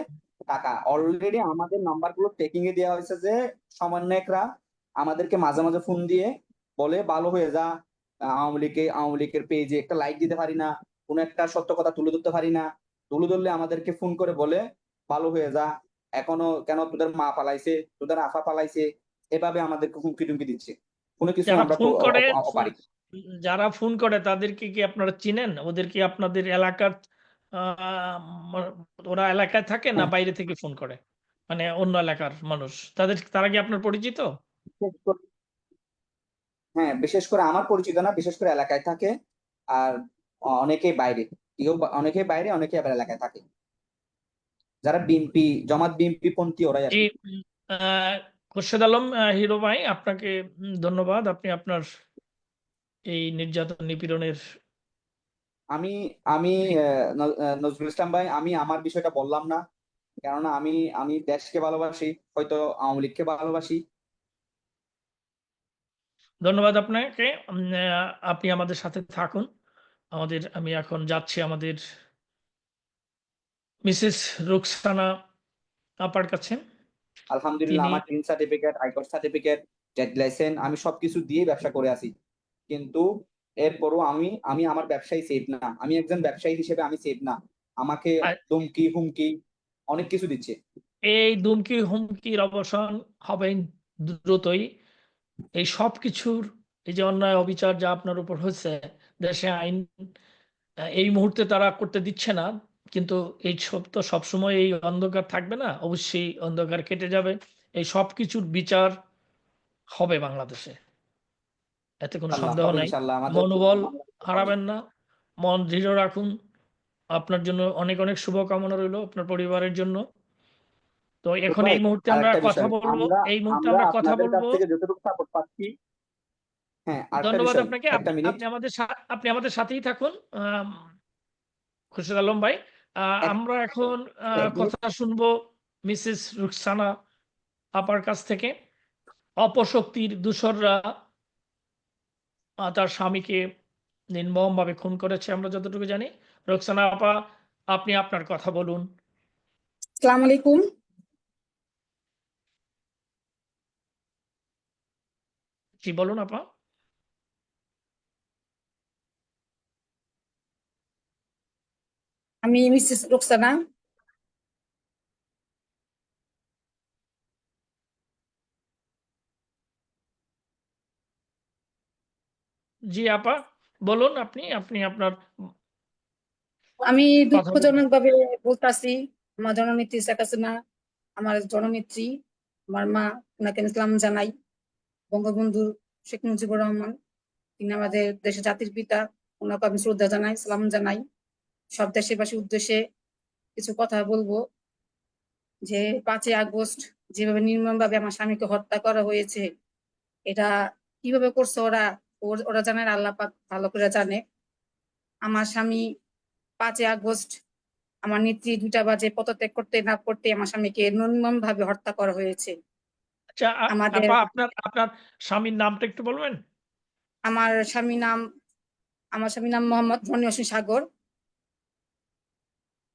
টাকা অলরেডি আমাদের নাম্বার গুলো টেকিং এ দেওয়া হয়েছে, যে সমন্বয়করা আমাদেরকে মাঝে মাঝে ফোন দিয়ে বলে, ভালো হয়ে যা, আওয়ামী লীগের পেজে একটা লাইক দিতে পারি না, কোনো একটা সত্য কথা তুলে ধরতে পারি না, তুলে ধরলে আমাদেরকে ফোন করে বলে ভালো হয়ে যা, এখনো কেন তোদের মা পালাইছে, তোদের আফা পালাইছে, এভাবে আমাদেরকে হুমকি টুমকি দিচ্ছে। কোনো কিছু যারা আমরা ফোন করে, অপারি। যারা ফোন করে তাদেরকে কি আপনারা চিনেন? ওদের কি আপনাদের এলাকার আহ, ম- ওরা এলাকায় থাকে না হ্যাঁ, বাইরে থেকে ফোন করে? মানে অন্য এলাকার মানুষ, তারা কি আপনার পরিচিত? বিশেষ করে হ্যাঁ, বিশেষ করে আমার পরিচিত না, বিশেষ করে এলাকায় থাকে। আর অনেকেই বাইরে, অনেকেই বাইরে, অনেকেই আবার এলাকায় থাকে, যারা জামাত বিএনপি পন্থী ওরাই আর জি। কি। খোরশেদ আলম, হিরো ভাই, আপনাকে ধন্যবাদ। আপনি আপনার এই নির্যাতন নিপীড়নের আমি আমি নজরুল ইসলাম ভাই, আমি আমার বিষয়টা বললাম না, কেননা আমি আমি দেশকে ভালোবাসি, হয়তো আওয়ামী লীগকে ভালোবাসি। ধন্যবাদ আপনাকে। আপনি আমাদের সাথে থাকুন। আমি এখন যাচ্ছি আমাদের মিসেস রুকসানা আপার কাছে। আলহামদুলিল্লাহ, তিনি আমার টিন সার্টিফিকেট, আইকর সার্টিফিকেট, ট্রেড লাইসেন্স, আমি সবকিছু দিয়ে ব্যবসা করে আছি। কিন্তু এরপরও আমি আমার ব্যবসায় সেফ না। আমি একজন ব্যবসায়ী হিসেবে আমি সেফ না। আমাকে আ- ধমকি হুমকি অনেক কিছু দিচ্ছে। এই দুমকি হুমকির অবসান হবে দ্রুতই। এই সব কিছুর এই যে অন্যায় অবিচার যা আপনার উপর হচ্ছে, দেশে আইন এই মুহূর্তে তারা করতে দিচ্ছে না, কিন্তু এই সব তো সবসময় এই অন্ধকার থাকবে না, অবশ্যই অন্ধকার কেটে যাবে। এই সব কিছুর বিচার হবে বাংলাদেশে, এতে কোনো আল্লাহ সন্দেহ হবে নাই। ইনশাল্লাহ। আমাদের মনোবল হারাবেন না, মন দৃঢ় রাখুন। আপনার জন্য অনেক অনেক শুভকামনা রইল, আপনার পরিবারের জন্য। তো এখন ভাই, এই মুহূর্তে আমরা আরেকটা কথা বিষয়, বলবো, আমরা এই মুহূর্তে আমরা আমরা কথা আপনাদের কাছ বলবো। থেকে যতটুকু সাপোর্ট পাচ্ছি। হ্যাঁ, আরেকটা ধন্যবাদ বিষয়, আপনাকে। একটা মিনিট। আপনি আমাদের সাথেই থাকুন, খুরশেদ আলম ভাই। এক আমরা এখন এক মিনিট। কথা শুনবো মিসেস রুকসানা আপার কাছ থেকে। অপশক্তির দূষররা তার স্বামীকে নির্মমভাবে খুন করেছে আমরা যতটুকু জানি। রুকসানা আপা, আপনি আপনার কথা বলুন। আসসালামু আলাইকুম। জি বলুন আপা। আমি মিসেস রোকসানা। জি আপা, বলুন আপনি আপনি আপনার আমি কথা বলুন। দুঃখজনক ভাবে বলতাছি, আমার জননেত্রী শেখ হাসিনা, আমার জননেত্রী, আমার মা, ওনাকে আমি সালাম জানাই। বঙ্গবন্ধু শেখ মুজিবুর রহমান, তিনি আমাদের দেশের জাতির পিতা, ওনাকে আমি শ্রদ্ধা জানাই, সালাম জানাই। সব দেশবাসীর উদ্দেশ্যে কিছু কথা বলবো যে 5ই আগস্ট যেভাবে নির্মমভাবে আমার স্বামীকে হত্যা করা হয়েছে, এটা কিভাবে করছে ওরা জানেন, আল্লাহ পাক ভালো করে জানে। আমার স্বামী 5ই আগস্ট আমার নেত্রী 2টা বাজে পদত্যাগ করতে না করতে আমার স্বামীকে নির্মম ভাবে হত্যা করা হয়েছে। আচ্ছা আমাদের আপা, আপনার আপনার স্বামীর নামটা একটু বলবেন? আমার স্বামীর নাম আমার স্বামীর নাম মোহাম্মদ রনি হোসেন সাগর।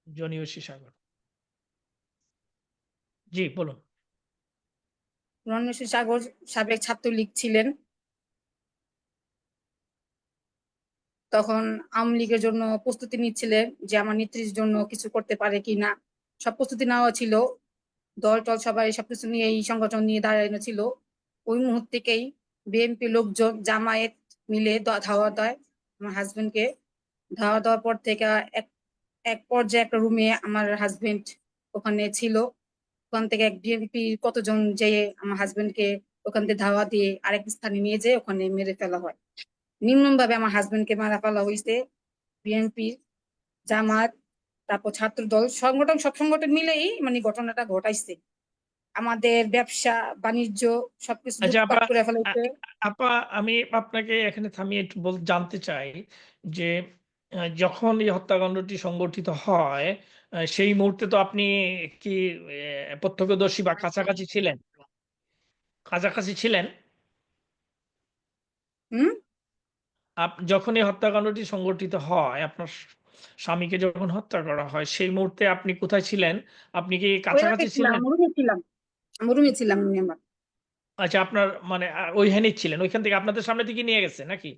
জনিয়সী সাগর। জি বলুন। রনি হোসেন সাগর সাবেক ছাত্রলীগ ছিলেন। তখন আওয়ামী লীগের জন্য প্রস্তুতি নিচ্ছিলেন যে আমার নেত্রীর জন্য কিছু করতে পারে কিনা। সব প্রস্তুতি নেওয়া ছিল, দল টল সবাই সবকিছু নিয়ে এই সংগঠন নিয়ে দাঁড়ানো ছিল। ওই মুহূর্তেই বিএনপি লোকজন জামায়াত মিলে ধাওয়া দেয় আমার হাজবেন্ডকে। ধাওয়া দেওয়ার পর থেকে এক পর্যায়ে একটা রুমে আমার হাজবেন্ড ওখানে ছিল। ওখান থেকে এক বিএনপি কতজন যেয়ে আমার হাজবেন্ডকে ওখান থেকে ধাওয়া দিয়ে আরেক স্থানে নিয়ে যেয়ে ওখানে মেরে ফেলা হয়। নির্মম ভাবে আমার হাজবেন্ডকে মারা ফেলা হয়েছে। বিএনপি, জামাত, তারপর ছাত্র দল, সব সংগঠন মিলেই মানে ঘটনাটা ঘটাইছে। আমাদের ব্যবসা বাণিজ্য সবকিছু আচ্ছা আপা, লুটপাট করে ফেলাইছে। আপা আমি আপনাকে এখানে থামিয়ে একটু জানতে চাই যে যখন এই হত্যাকাণ্ডটি সংগঠিত হয়, সেই মুহূর্তে তো আপনি কি প্রত্যক্ষদর্শী বা কাছাকাছি ছিলেন? কাছাকাছি ছিলেন? হুম। যখন এই হত্যাকাণ্ডটি সংগঠিত হয়, আপনার স্বামীকে যখন হত্যা করা হয়, সেই মুহূর্তে আপনি কোথায় ছিলেন? আপনি কি ওই এলাকায় কাছাকাছি ছিলাম, ছিলেন? আমার রুমে ছিলাম আমি আমার। আচ্ছা, আপনার মানে ওইখানেই ছিলেন, ওইখান থেকে আপনাদের সামনে থেকে নিয়ে গেছে নাকি?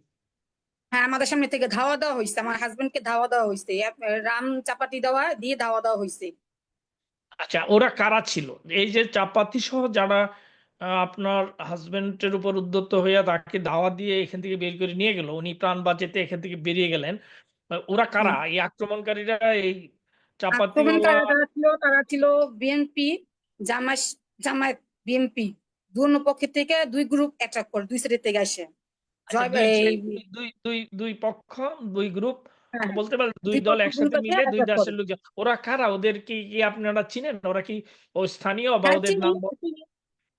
হ্যাঁ, আমাদের সামনে থেকে ধাওয়া দেওয়া হয়েছে, আমার হাজবেন্ডকে ধাওয়া দেওয়া হয়েছে, রাম চাপাতি দেওয়া দিয়ে ধাওয়া দেওয়া হয়েছে। আচ্ছা, ওরা কারা ছিল? এই যে চাপাতি সহ যারা আপনার হাজবেন্ডের উপর উদ্যত হইয়া তাকে দাওয়াত দিয়ে এখান থেকে বের করে নিয়ে গেল, উনি প্রাণ বাঁচাতে এখান থেকে বেরিয়ে গেলেন, ওরা কারা? হুম। এই আক্রমণকারীরা এই চাপাতিওয়ালা? আক্রমণকারীরা তারা ছিল বিএনপি, জামাত জামায়াত বিএনপি দুই পক্ষের থেকে দুই গ্রুপ অ্যাটাক করে, দুই সাইড থেকে আসে। আচ্ছা, জয় দুই এই সাইড, দুই পক্ষ, দুই গ্রুপ, হ্যাঁ, বলতে পারেন দুই দুই দল পক্ষ গ্রুপ একসাথে আছে মিলে দুই অ্যাটাক করে। দেশের লোকজন। ওরা কারা? ওদের কি আপনারা চিনেন? ওরা কি ও স্থানীয় বা হ্যাঁ ওদের চিনি, নাম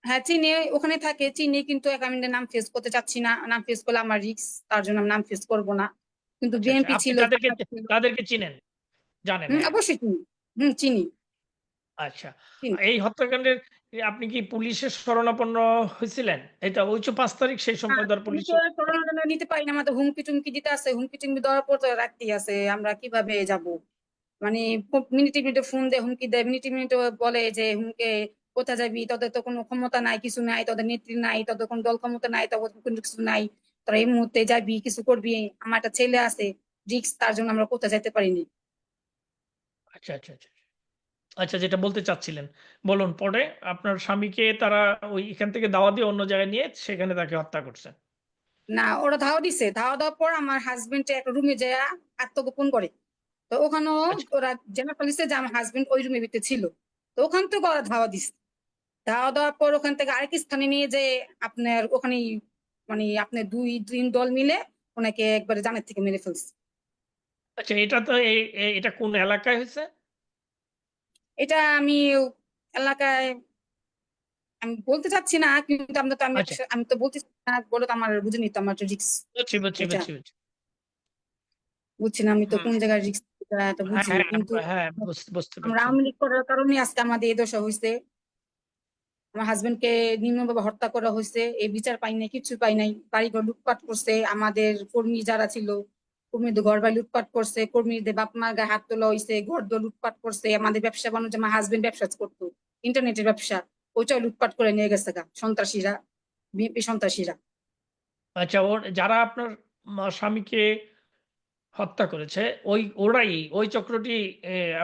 হ্যাঁ চিনি, ওখানে থাকে চিনি, কিন্তু আমি নাম ফেস করতে চাচ্ছি না, নাম ফেস করলে আমার রিস্ক, তার জন্য আমি নাম ফেস করবো না। কিন্তু আচ্ছা আচ্ছা, বিএনপি আপনি ছিল, তাদেরকে জামায়াত ছিল। তাদেরকে চিনেন, জানেন? হ্যাঁ, অবশ্যই চিনি। চিনি আচ্ছা। চিনি। এই হত্যাকাণ্ডের আপনি কি পুলিশের শরণাপন্ন হয়েছিলেন? এটা ওই যে ৫ তারিখ সেই সময় ধর পুলিশ পুলিশের শরণাপন্ন নিতে পারি না, আমাদের হুমকি টুমকি দিতে আছে, হুমকি টুমকি দেওয়ার পর তো রাখতেই আছে, আমরা কিভাবে যাব? মানে মিনিটে মিনিটে ফোন দেয়, হুমকি দেয়, মিনিটে মিনিটে বলে যে হুমকে কোথায় যাবি, তোদের তো কোনো ক্ষমতা নাই, কিছু নাই, তোদের নেত্রী নাই, তোদের কোনো দল ক্ষমতা নাই, তোদের কোনো কিছু নাই, তোরা এই মুহূর্তে যাবি কিছু করবি, আমার একটা ছেলে আছে রিক্স, তার জন্য আমরা কোথায় যেতে পারিনি। আচ্ছা, আচ্ছা, আচ্ছা। আচ্ছা, যেটা বলতে চাচ্ছিলেন বলুন। পরে আপনার স্বামীকে তারা ওই এখান থেকে দাওয়াত দিয়ে অন্য জায়গায় নিয়ে সেখানে তাকে হত্যা করছে। না, ওরা ধাওয়া দিছে, ধাওয়া দেওয়ার পর আমার হাজবেন্ড একটা রুমে যায় আত্মগোপন করে। তো ওখানেও আচ্ছা, ওরা জেনে ফেলিছে যে আমার হাজবেন্ড ওই রুমের ভিতরে ছিল। তো ওখান থেকে ওরা ধাওয়া দিছে, ধাওয়া দেওয়ার পর ওখান থেকে আরেক স্থানে নিয়ে যে আপনার ওখানে মানে আপনার 2-3 দল মিলে ওনাকে একবারে জানের থেকে মেরে ফেলছে। আচ্ছা, এটা তো এটা কোন এলাকায় হয়েছে? এটা আমি এলাকায় আমি বলতে চাচ্ছি না, কিন্তু আমরা তো আচ্ছা, আমি তো বলতে চাচ্ছি না বলে তো আমার বুঝে নিত আমার রিক্স বুঝছি, বুঝছি, এটা বুঝছি, বুঝছি। বুঝছি না, আমি তো হুম, কোন জায়গায় রিক্স এটা হ্যাঁ, বুঝি, হ্যাঁ, কিন্তু হ্যাঁ, বুঝতে আমরা পারছি। আওয়ামী লীগ করার কারণে আজকে আমাদের এই দশা হয়েছে। আমার হাজবেন্ড কে নির্মমভাবে হত্যা করা হয়েছে, এই বিচার পাই নাই, কিছু পাই নাই, বাড়িঘর লুটপাট করছে, আমাদের কর্মী যারা ছিল কর্মীদের ঘর বাড়ি লুটপাট করছে, কর্মীদের বাপ মার গায়ে হাত তোলা হয়েছে, ঘর দর লুটপাট করছে, আমাদের ব্যবসা বাণিজ্য, আমার হাজবেন্ড ব্যবসা করতো ইন্টারনেটের ব্যবসা, ওইটাও লুটপাট করে নিয়ে গেছে গা সন্ত্রাসীরা, বিএনপি সন্ত্রাসীরা। আচ্ছা, যারা আপনার স্বামীকে হত্যা করেছে ওরাই ওই চক্রটি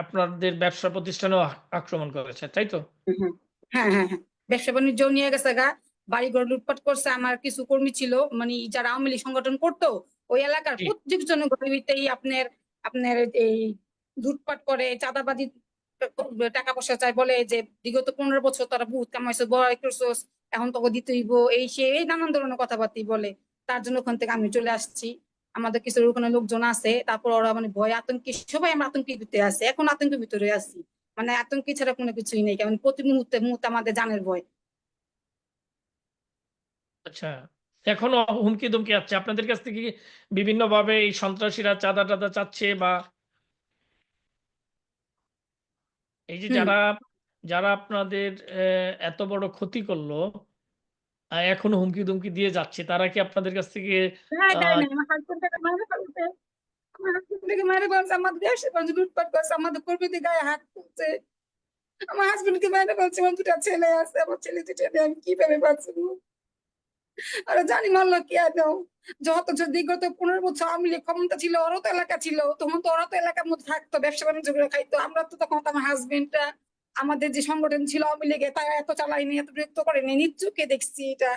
আপনাদের ব্যবসা প্রতিষ্ঠানেও আক্রমণ করেছে, তাই তো? হুম। হ্যাঁ, হ্যাঁ, হ্যাঁ, ব্যবসা বাণিজ্য নিয়ে গেছে গা, বাড়িঘর লুটপাট করছে, আমার কিছু কর্মী ছিল মানে যারা আওয়ামী লীগ সংগঠন করতো, ওই এলাকার জি। প্রত্যেকজনের ঘরের ভিতরেই আপনার আপনার এই লুটপাট করে, চাঁদাবাজি, টাকা পয়সা চাই, বলে যে বিগত 15 বছর তারা বহুত কামাইছো, বড় করছোস, এখন তোকে দিতে হইব, এই সে এই নানান ধরনের কথাবার্তা বলে। তার জন্য ওখান থেকে আমি চলে আসছি, আমাদের কিছু ওখানে লোকজন আছে, তারপর ওরা মানে ভয় আতঙ্কে সবাই আমরা আতঙ্কের ভিতরে আছি, এখন আতঙ্কের ভিতরে আছি, মানে আতঙ্ক ছাড়া কোনো কিছুই নেই, কারণ প্রতি মুহূর্তে মুহূর্তে আমাদের জানের ভয়। আচ্ছা, এখনো হুমকি দুমকি আছে আপনাদের কাছ থেকে? কি বিভিন্ন ভাবে এই সন্ত্রাসীরা চাঁদা টাদা চাচ্ছে, বা এই যে হুম। যারা যারা আপনাদের এত বড় ক্ষতি করলো, এখনো হুমকি দুমকি দিয়ে যাচ্ছে, তারা কি আপনাদের কাছ থেকে হ্যাঁ, দেয় আহ, নাই, আমার হাজবেন্ডটাকে মারে ফেলছে, আমার হাজবেন্ডটাকে মারে ফেলছে, আমাদের দেশে লুটপাট করছে, আমাদের কর্মীদের গায়ে হাত তুলছে, আমার হাজবেন্ডকে মারে ফেলছে, আমার 2টা ছেলে আছে, আমার ছেলে 2টা নিয়ে আমি কিভাবে বাঁচবো? আর জানি মারলো কি আদৌ, যত বিগত 15 বছর আওয়ামী লীগ ক্ষমতা ছিল, ওরও তো এলাকা ছিল, তখন তো ওরা তো এলাকার মধ্যে থাকতো, ব্যবসা বাণিজ্য করে খাইতো, আমরা তো তখন তো আমার হাজবেন্ডটা আমাদের যে সংগঠন ছিল আওয়ামী লীগে তারা এত চালায়নি, এত বিরক্ত করেনি, নিচুকে দেখছি এটা,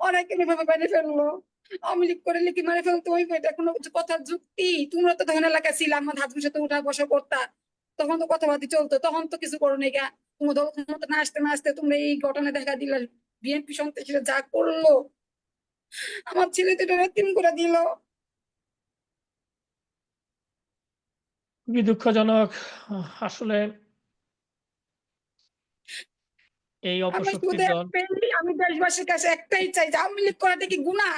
ওরা কিভাবে মেরে ফেললো? আওয়ামী লীগ করলে কি মেরে ফেলতো? ওই এটা কোনো কথার যুক্তি? তোমরা তো তখন এলাকায় ছিল, আমার হাজবেন্ড সাথে উঠা বসা করতা, তখন তো কথাবার্তা চলতো, তখন তো কিছু করো নাই গা, তোমার দল ক্ষমতা না আসতে না আসতে তোমরা এই ঘটনা দেখা দিলে, বিএনপি সন্ত্রাসীরা যা করলো, আমার ছেলে দুটো এতিম করে দিল। খুবই দুঃখজনক। আসলে এই আমার অপশক্তির শুধু দল। একটাই, আমি দেশবাসীর কাছে একটাই চাই যে আওয়ামী লীগ করাটা কি গুনাহ?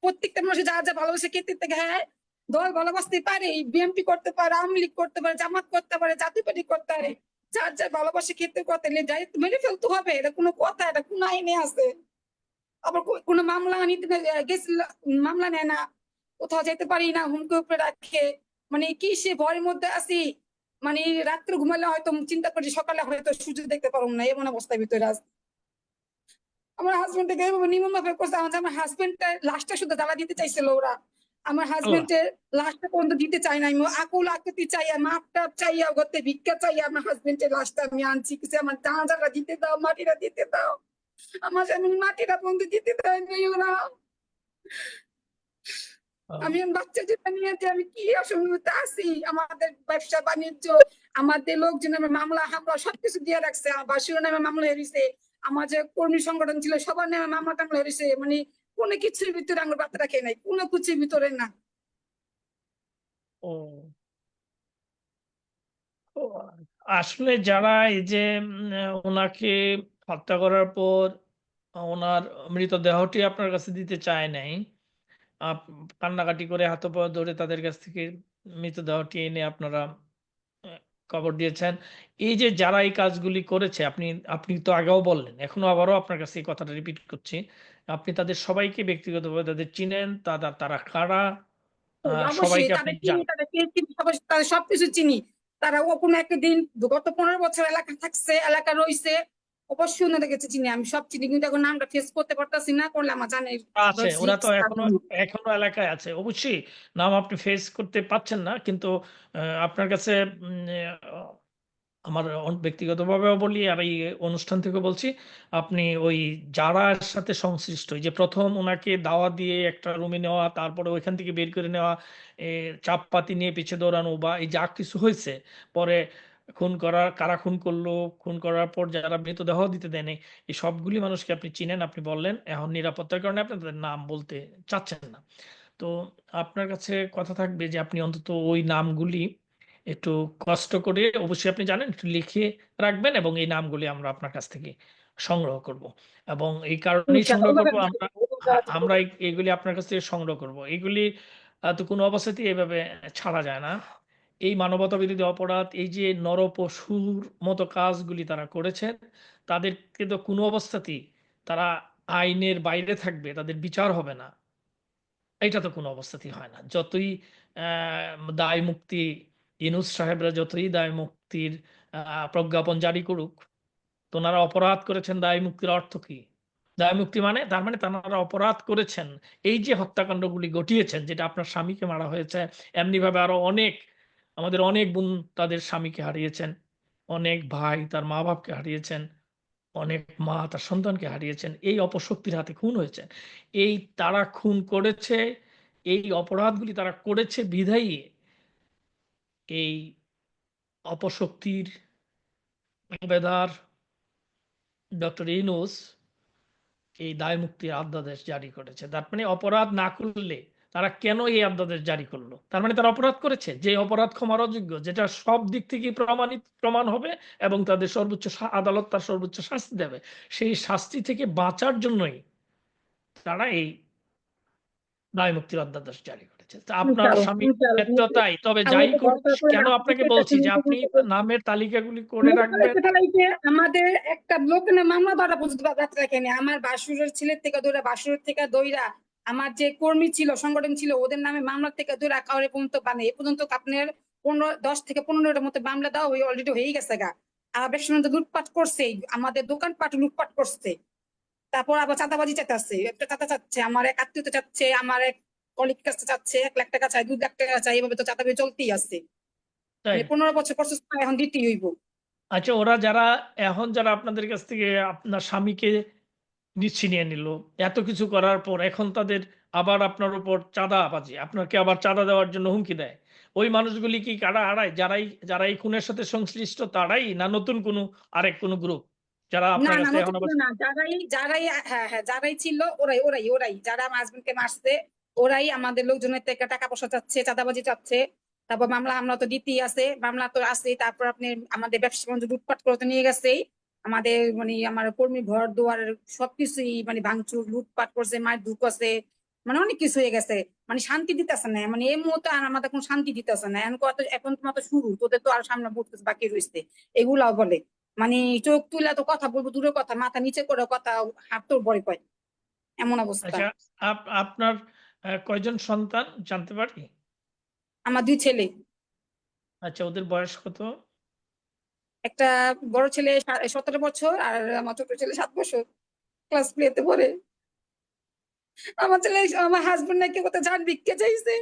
প্রত্যেকটা মানুষ যা যা ভালোবাসে খেতে থেকে, হ্যাঁ, দল ভালোবাসতে পারে, বিএনপি করতে পারে, আওয়ামী লীগ করতে পারে, জামাত করতে পারে, জাতীয় পার্টি করতে পারে, যার যার ভালোবাসে খেতে করতে যাই মেরে ফেলতে হবে, এটা কোনো কথা? এটা কোন আইনে আছে? আবার কোনো মামলা নিতে গেছিল, মামলা নেয় না, কোথাও যেতে পারি না, হুমকি উপরে রাখে, মানে কি সে ভয়ের মধ্যে আছি, মানে রাত্রে ঘুমালে হয়তো চিন্তা করি সকালে হয়তো সূর্য দেখতে পারবো না, এমন অবস্থার ভিতরে আছি। আমার হাজবেন্ডকে এভাবে নির্মম ভাবে করছে, আমার হাজবেন্ডের লাশটা শুধু জ্বালা দিতে চাইছিল ওরা, আমার আল্লাহ। হাজবেন্ডের লাশটা পর্যন্ত দিতে চাই না, আমি আকুল আকতি চাইয়া, মাপটা চাইয়া, গতে ভিক্ষা চাইয়া আমার হাজবেন্ডের লাশটা আমি আনছি, কিছু আমার জানাজাটা দিতে দাও, মাটিটা দিতে দাও, আমার আমি মাটিটা পর্যন্ত দিতে দেয় নাই ওরা। আমি আমার বাচ্চা যেটা নিয়ে যে আমি কি অসুবিধা আছি, আমাদের ব্যবসা বাণিজ্য, আমাদের লোকজন আমার মামলা হামলা সবকিছু দিয়ে রাখছে, আমার শিরোনামে মামলা হয়েছে, আমার যে কর্মী সংগঠন ছিল সবার নামে মামলা টামলা হয়েছে, মানে কোনো কিছুর ভিতরে আমার বাচ্চা রাখে নাই, কোনো কিছুর ভিতরে না। ও, ও, আসলে যারা এই যে ওনাকে হত্যা করার পর ওনার মৃতদেহটি আপনার কাছে দিতে চায় নাই, আপ- কান্নাকাটি করে হাত পা ধরে তাদের কাছ থেকে মৃতদেহটি এনে আপনারা আহ, খবর দিয়েছেন। এই যে যারা এই কাজগুলি করেছে আপনি আপনি তো আগেও বললেন, এখনো আবারও আপনার কাছে এই কথাটা রিপিট করছি। আপনি তাদের সবাইকে ব্যক্তিগতভাবে তাদের চিনেন, তারা কারা অবশ্যই সবাইকে আপনি তাদের চিনি, জানেন। তাদেরকে চিনি, তাদের সবকিছু চিনি। তারা ও কোনো একদিন গত 15 বছর এলাকা থাকছে, এলাকা রইছে, অবশ্যই ওনাদেরকে চিনি, আমি সব চিনি, কিন্তু এখন নামটা ফেস করতে পারতাছি না, করলে আমার জানে আছে ওরা তো এখনো এলাকায় আছে, অবশ্যই নাম আপনি ফেস করতে পাচ্ছেন না, কিন্তু আপনার কাছে আমার ব্যক্তিগতভাবেও বলি আর এই অনুষ্ঠান থেকে বলছি, আপনি ওই যারার সাথে সংশ্লিষ্ট, এই যে প্রথম ওনাকে দাওয়া দিয়ে একটা রুমে নেওয়া, তারপরে ওইখান থেকে বের করে নেওয়া, চাপ পাতি নিয়ে পিছে দৌড়ানো, বা এই যা কিছু হয়েছে পরে খুন করা, কারা খুন করলো, খুন করার পর যারা মৃতদেহ দিতে দেয়নি, এই সবগুলি মানুষকে আপনি চিনেন, আপনি বললেন এখন নিরাপত্তার কারণে আপনি তাদের নাম বলতে চাচ্ছেন না। তো আপনার কাছে কথা থাকবে যে আপনি অন্তত ওই নামগুলি একটু কষ্ট করে, অবশ্যই আপনি জানেন, একটু লিখে রাখবেন, এবং এই নামগুলি আমরা আপনার কাছ থেকে সংগ্রহ করব, এবং এই কারণেই সংগ্রহ করব আমরা। আমরা এইগুলি আপনার কাছ থেকে সংগ্রহ করব, এইগুলি তো কোনো অবস্থাতেই এইভাবে ছাড়া যায় না। এই মানবতা বিরোধী অপরাধ, এই যে নরপশুর মতো কাজগুলি তারা করেছেন, তাদেরকে তো কোনো অবস্থাতেই তারা আইনের বাইরে থাকবে, তাদের বিচার হবে না, এটা তো কোনো অবস্থাতেই হয় না। যতই দায় মুক্তি, ইউনূস সাহেবরা যতই দায় মুক্তির প্রজ্ঞাপন জারি করুক, তো ওনারা অপরাধ করেছেন, দায় মুক্তির অর্থ কি? দায় মুক্তি মানে তার মানে তারা অপরাধ করেছেন। এই যে হত্যাকাণ্ডগুলি ঘটিয়েছেন, যেটা আপনার স্বামীকে মারা হয়েছে, এমনি ভাবে আরো অনেক, আমাদের অনেক বোন তাদের স্বামীকে হারিয়েছেন, অনেক ভাই তার মা বাপকে হারিয়েছেন, অনেক মা তার সন্তানকে হারিয়েছেন, এই অপশক্তির হাতে খুন হয়েছেন। এই তারা খুন করেছে, এই অপরাধগুলি তারা করেছে বিধায়ী এই অপশক্তির দাবেদার ডক্টর ইউনূস এই দায় মুক্তির অধ্যাদেশ জারি করেছে। তার মানে অপরাধ না করলে তারা কেন এই অধ্যাদেশ জারি করলো? তার মানে তারা অপরাধ করেছে, যে অপরাধ ক্ষমার অযোগ্য, যেটা সব দিক থেকে প্রমাণ হবে, এবং তাদের সর্বোচ্চ আদালত তার সর্বোচ্চ শাস্তি দেবে। সেই শাস্তি থেকে বাঁচার জন্যই তারা এই দায় মুক্তির অধ্যাদেশ জারি করেছে। তা আপনার স্বামীর ক্ষেত্রে তাই। তবে যাই করুক, কেন আপনাকে বলছি যে আপনি নামের তালিকাগুলি করে রাখবেন। আমাদের একটা লোক না মামলা ধরা পর্যন্ত রাখতে রাখেনি, আমার বাসুরের ছেলের থেকে দৌড়া, বাসুরের থেকে দৌড়া, আমার যে কর্মী ছিল, সংগঠন ছিল, ওদের নামে মামলা থেকে দৌড়া কাউরে পর্যন্ত বানে এ পর্যন্ত আপনার 10 থেকে 15টার মতো মামলা দেওয়া হয়ে অলরেডি হয়ে গেছে গা। আর বেশ লুটপাট করছে, আমাদের দোকানপাট লুটপাট করছে, তারপর আবার চাঁদাবাজি চাইতেছে, একটা চাঁদা চাচ্ছে, আমার এক আত্মীয়তা চাচ্ছে, আমার এক কলিগ কাছে চাচ্ছে 1 লাখ টাকা চাই, 2 লাখ টাকা চাই, এভাবে তো চাঁদাবাজি চলতেই আছে। তাই 15 বছর প্রসেস এখন দিতেই হইব। আচ্ছা, ওরা যারা এখন যারা আপনাদের কাছ থেকে আপনার স্বামীকে ছিনিয়ে নিল, এত কিছু করার পর এখন তাদের আবার আপনার উপর চাঁদাবাজি, আপনাকে আবার চাঁদা দেওয়ার জন্য হুমকি দেয়, ওই মানুষগুলি কি কারা হারায়? যারা এই খুনের সাথে সংশ্লিষ্ট তারাই, না নতুন কোনো আরেক কোনো গ্রুপ যারা না আপনার না কাছে এখন নতুন আবার? না, যারাই যারাই হ্যাঁ হ্যাঁ যারাই ছিল ওরাই ওরাই ওরাই যারা আমার হাজবেন্ডকে মারছে, ওরাই আমাদের লোকজনের থেকে টাকা পয়সা চাচ্ছে, চাঁদাবাজি চাচ্ছে, তারপর মামলা তো দিতেই আছে, মামলা তো আছেই, তারপর আপনি আমাদের ব্যবসা বাণিজ্য লুটপাট করতে নিয়ে গেছেই, আমাদের মানে আমার কর্মী ঘর দুয়ার সবকিছুই মানে ভাঙচুর লুটপাট করছে, মায়ের দুঃখ আছে, মানে অনেক কিছু হয়ে গেছে, মানে শান্তি দিতেছে না, মানে এই মুহূর্তে আর আমাদের কোনো শান্তি দিতেছে না, এখন তোমার তো শুরু, তোদের তো আর সামনে বহুত কিছু বাকি রয়েছে, এগুলাও বলে, মানে চোখ তুলে তো কথা বলবো দূরের কথা, মাথা নিচে করে কথা হাঁটতেও ভয় পায়, এমন অবস্থা। আচ্ছা, আপনার কয়জন সন্তান জানতে পারি? আমার 2 ছেলে, আচ্ছা, ওদের বয়স কত? একটা বড় ছেলে 17 বছর, আর আমার ছোট ছেলে 7 বছর, ক্লাস 3 পড়ে। আমার ছেলে, আমার হাজবেন্ড নাকি কোথায় জান ভিক্ষা চাইছে,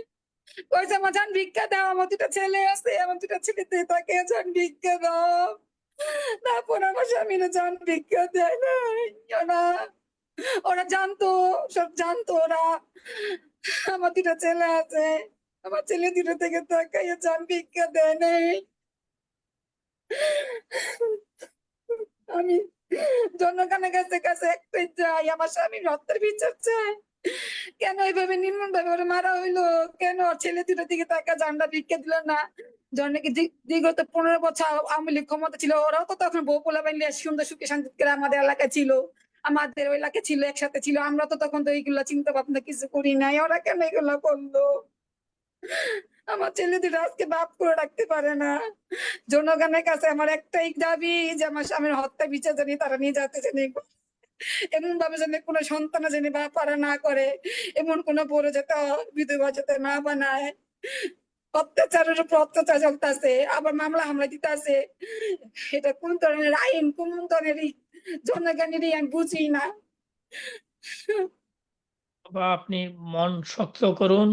কইছে আমার জান ভিক্ষা দাও, আমার 2টা ছেলে আছে, আমার 2টা ছেলেতে তাকে জান ভিক্ষা দাও, তারপর আমার স্বামীরা জান ভিক্ষা দেয় না, ওরা ওরা জানতো, সব জানতো ওরা, আমার 2টা ছেলে আছে, আমার ছেলে 2টা থেকে তাকাইয়া জান ভিক্ষা দেয় নাই। আমি জনগণের কাছে কাছে একটাই চাই, আমার স্বামী রক্তের বিচার চাই, কেন এইভাবে নির্মম ভাবে ওরা মারা হইলো, কেন ওর ছেলে 2টা দিকে তাকা জানলা ভিক্ষা দিল না, জনকে বিগত 15 বছর আওয়ামী লীগ ক্ষমতা ছিল, ওরাও তো তখন বউ পোলা বাইলে সুন্দর সুখে শান্তি করে আমাদের এলাকায় ছিল, আমাদের ওই এলাকায় ছিল, একসাথে ছিল, আমরা তো তখন তো এইগুলা চিন্তা ভাবনা কিছু করি নাই, ওরা কেন এগুলা করলো? আমার ছেলে দুটো আজকে বাপ করে রাখতে পারে না। জনগণের কাছে আমার একটাই দাবি যে আমার স্বামীর হত্যা বিচার জানি তারা নিয়ে যেতে জানি, এমন ভাবে যেন কোনো সন্তান যেন বাপারা না করে, এমন কোনো পরে যেতে বিধবা যেতে না বানায়। অত্যাচারের উপর অত্যাচার চলতেছে, আবার মামলা হামলা দিতেছে। এটা কোন ধরনের আইন, কোন ধরনের জনগণেরই আমি বুঝি না। বা আপনি মন শক্ত করুন,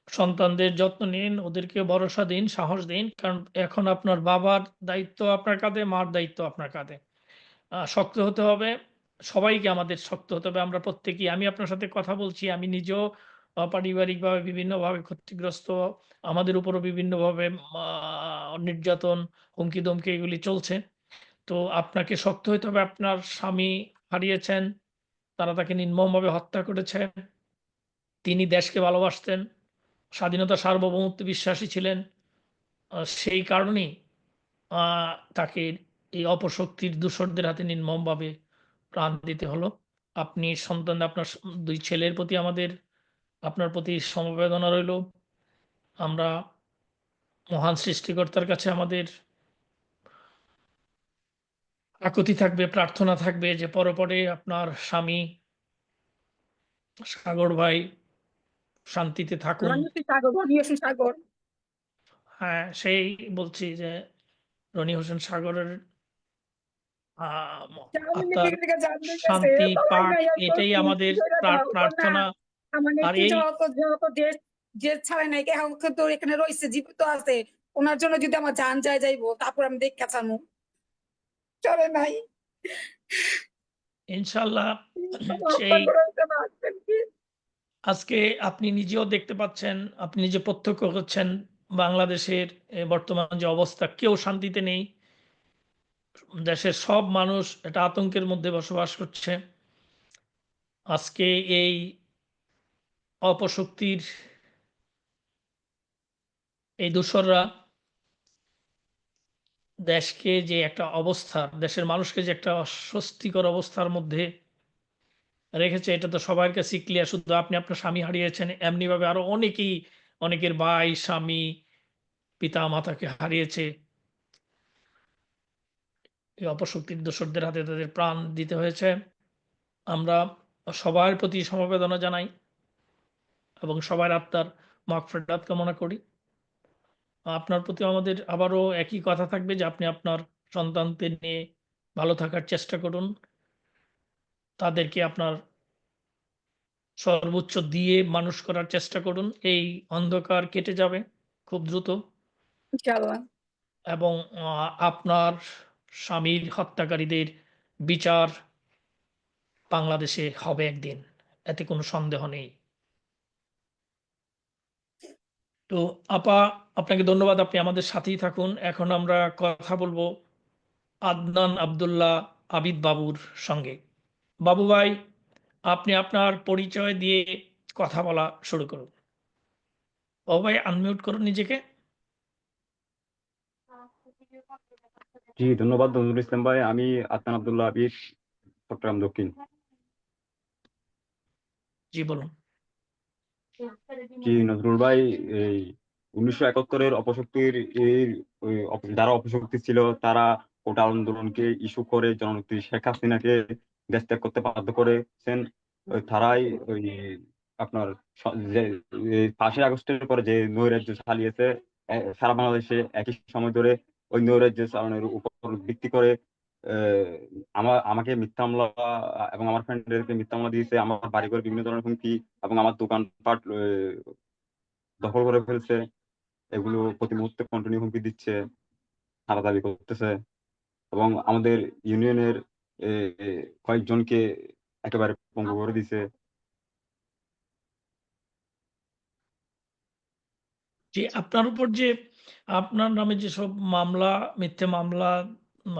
সন্তানদের যত্ন নিন, ওদেরকে ভরসা দিন, সাহস দিন। কারণ এখন আপনার বাবার দায়িত্ব আপনার কাঁধে, মার দায়িত্ব আপনার কাঁধে। শক্ত হতে হবে, সবাইকে আমাদের শক্ত হতে হবে। আমরা প্রত্যেকেই, আমি আপনার সাথে কথা বলছি, আমি নিজেও পারিবারিকভাবে বিভিন্নভাবে ক্ষতিগ্রস্ত। আমাদের উপরও বিভিন্নভাবে নির্যাতন, হুমকি-ধমকি এগুলি চলছে। তো আপনাকে শক্ত হতে হবে। আপনার স্বামী হারিয়েছেন, তারা তাকে নির্মমভাবে হত্যা করেছে। তিনি দেশকে ভালোবাসতেন, স্বাধীনতা সার্বভৌমত্বে বিশ্বাসী ছিলেন। সেই কারণেই আ তাকে এই অপশক্তির দূষরদের হাতে নির্মমভাবে প্রাণ দিতে হলো। আপনি সন্তান, আপনার ২ ছেলের প্রতি আপনার প্রতি সমবেদনা রইল। আমরা মহান সৃষ্টিকর্তার কাছে আমাদের আকুতি থাকবে, প্রার্থনা থাকবে যে পরপরে আপনার স্বামী সাগর ভাই শান্তিতে থাকুন। সাগর হ্যাঁ, সেই বলছি যে রনি হোসেন সাগরের আ আত্মার শান্তি পাক, এটাই আমাদের প্রার্থনা। আমার আর নেত্রী এই যত যত দেশ যে ছাড়ে নাই এখন কিন্তু এখানে রয়েছে, জীবিত আছে। ওনার জন্য যদি আমার জান যায় যাইবো, তারপর আমি দেখা চামু, চলে নাই। ইনশাআল্লাহ হত্যা সেই করে হইতে পারছেন কি? আজকে আপনি নিজেও দেখতে পাচ্ছেন, আপনি নিজে প্রত্যক্ষ করছেন বাংলাদেশের বর্তমান যে অবস্থা, কেউ শান্তিতে নেই। দেশের সব মানুষ একটা আতঙ্কের মধ্যে বসবাস করছে। আজকে এই অপশক্তির এই দূষররা দেশকে যে একটা অবস্থা, দেশের মানুষকে যে একটা অস্বস্তিকর অবস্থার মধ্যে রেখেছে, এটা তো সবার কাছেই ক্লিয়ার। শুধু আপনি আপনার স্বামী হারিয়েছেন, এমনিভাবে আরো অনেকেই, অনেকের ভাই, স্বামী, পিতা-মাতাকে হারিয়েছে। এই অপশক্তির দোসরদের হাতে তাদের প্রাণ দিতে হয়েছে। আমরা সবার প্রতি সমবেদনা জানাই এবং সবার আত্মার মাগফিরাত কামনা করি। আপনার প্রতি আমাদের আবারও একই কথা থাকবে যে আপনি আপনার সন্তানদের নিয়ে ভালো থাকার চেষ্টা করুন। তাদেরকে আপনার সর্বোচ্চ দিয়ে মানুষ করার চেষ্টা করুন। এই অন্ধকার কেটে যাবে খুব দ্রুত ইনশাআল্লাহ। এবং আপনার স্বামীর হত্যাকারীদের বিচার বাংলাদেশে হবে একদিন। এতে কোনো সন্দেহ নেই। তো আপা, আপনাকে ধন্যবাদ। আপনি আমাদের সাথেই থাকুন। এখন আমরা কথা বলবো আদনান আব্দুল্লাহ আবিদ বাবুর সঙ্গে। বাবু ভাই, আপনি আপনার পরিচয় দিয়ে কথা বলা শুরু করুন। বাবু ভাই, আনমিউট করুন নিজেকে। জি, ধন্যবাদ নজরুল ইসলাম ভাই। আমি আদনান আব্দুল্লাহ আবিদ, চট্টগ্রাম দক্ষিণ। জি বলুন। জি নজরুল ভাই, এই 1971-এর অপশক্তির যারা অপশক্তি ছিল তারা কোটা আন্দোলনকে ইস্যু করে জননেত্রী শেখ হাসিনাকে দেশ ত্যাগ করতে বাধ্য করেছেন। তারাই ওই আপনার যে 5ই আগস্টের পরে যে নৈরাজ্য চালিয়েছে সারা বাংলাদেশে একই সময় ধরে, ওই নৈরাজ্য চালানোর উপর ভিত্তি করে আমাকে মিথ্যা মামলা এবং আমার ফ্রেন্ডদেরকে মিথ্যা মামলা দিয়েছে। আমার বাড়িঘর বিভিন্ন ধরনের হুমকি এবং আমার দোকানপাট দখল করে ফেলছে। এগুলো প্রতি মুহূর্তে কন্টিনিউ হুমকি দিচ্ছে, থানা দাবি করতেছে এবং আমাদের ইউনিয়নের এ, এ, কয়েকজনকে একেবারে পঙ্গু করে দিছে। যে আপনার উপর যে আপনার নামে যেসব মামলা, মিথ্যে মামলা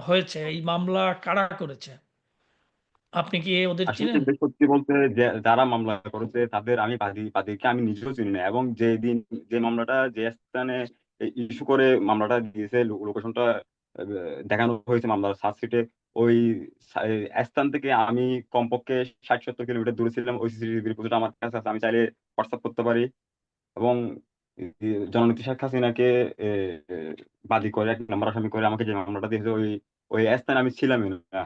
হয়েছে, এই মামলা কারা করেছে? আপনি কি ওদের আসলে চিনেন? সত্যি বলতে যারা মামলা করেছে তাদের আমি বাদীকে আমি নিজেও চিনি না, এবং যে মামলাটা যে স্থানে ইস্যু করে মামলাটা দিয়েছে, লোকেশনটা দেখানো হয়েছে মামলার চার্জশিটে, ওই স্থান থেকে আমি কমপক্ষে 60-70 কিলোমিটার দূরে ছিলাম। ওই সিসিটিভি ফুটেজ আমার কাছে আছে, আমি চাইলে হোয়াটসঅ্যাপ করতে পারি। এবং জননেত্রী শেখ হাসিনাকে এ, এ, বাদী করে 1 নম্বর আসামি করে আমাকে যে মামলাটা দিয়েছে ওই ওই স্থানে আমি ছিলামই না।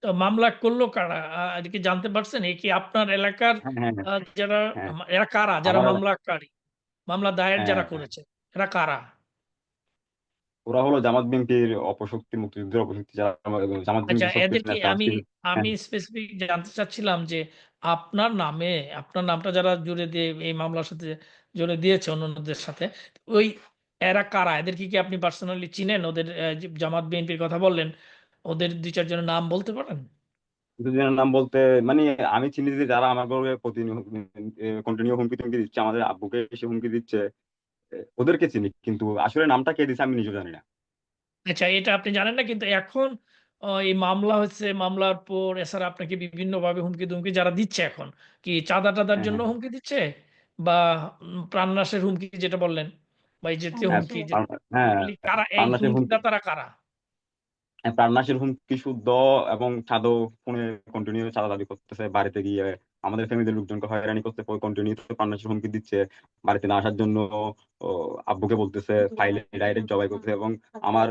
তো মামলা করলো কারা? এটা কি জানতে পারছেন? এ কি আপনার এলাকার হ্যাঁ হ্যাঁ যারা হ্যাঁ এরা কারা? যারা আমার মামলাকারী, মামলা দায়ের হ্যাঁ যারা হ্যাঁ করেছে, এরা কারা? ওরা হলো জামাত বিএনপির অপশক্তি, মুক্তিযুদ্ধের অপশক্তি যারা জামাত আচ্ছা, বিএনপির শক্তির এদেরকে নেতা আমি হ্যাঁ। আমি স্পেসিফিক জানতে চাচ্ছিলাম যে আপনার নামে, আপনার নামটা যারা জুড়ে দিয়ে এই মামলার সাথে জুড়ে দিয়েছে অন্যান্যদের সাথে, ওই এরা কারা? এদেরকে কি আপনি পার্সোনালি চিনেন? ওদের যে জামাত বিএনপির কথা বললেন, ওদের ২-৪ জনের নাম বলতে পারেন? দুজনের নাম বলতে মানে আমি চিনি যে যারা আমার ঘরে কন্টিনিউ হুমকি টুমকি দিচ্ছে, আমাদের আব্বুকে এসে হুমকি দিচ্ছে, ওদেরকে চিনি, কিন্তু আসলে নামটা কে দিচ্ছে আমি নিজেও জানি না। আচ্ছা, এটা আপনি জানেন না, কিন্তু এখন এই মামলা হচ্ছে, মামলার পর এছাড়া আপনাকে বিভিন্নভাবে হুমকি-দুমকি যারা দিচ্ছে এখন, কি চাঁদা-টাদার হ্যাঁ জন্য হ্যাঁ হুমকি দিচ্ছে? বা প্রাণনাশের হুমকি যেটা বললেন, বা এই জাতীয় হ্যাঁ হুমকি যে হ্যাঁ এগুলি কারা? এই প্রাণনাশের হুমকি, হুমকিদাতারা কারা? প্রাণনাশের হুমকি শুদ্ধ এবং চাঁদও ফোনে কন্টিনিউ চাঁদা দাবি করতেছে, বাড়িতে গিয়ে আমাদের ফ্যামিলির লোকজনকে হয়রানি করতে কন্টিনিউ প্রাণনাশের হুমকি দিচ্ছে, বাড়িতে না আসার জন্য ও, আব্বুকে বলতেছে, ফাইলে ডাইরেক্ট জবাই করতেছে, এবং আমার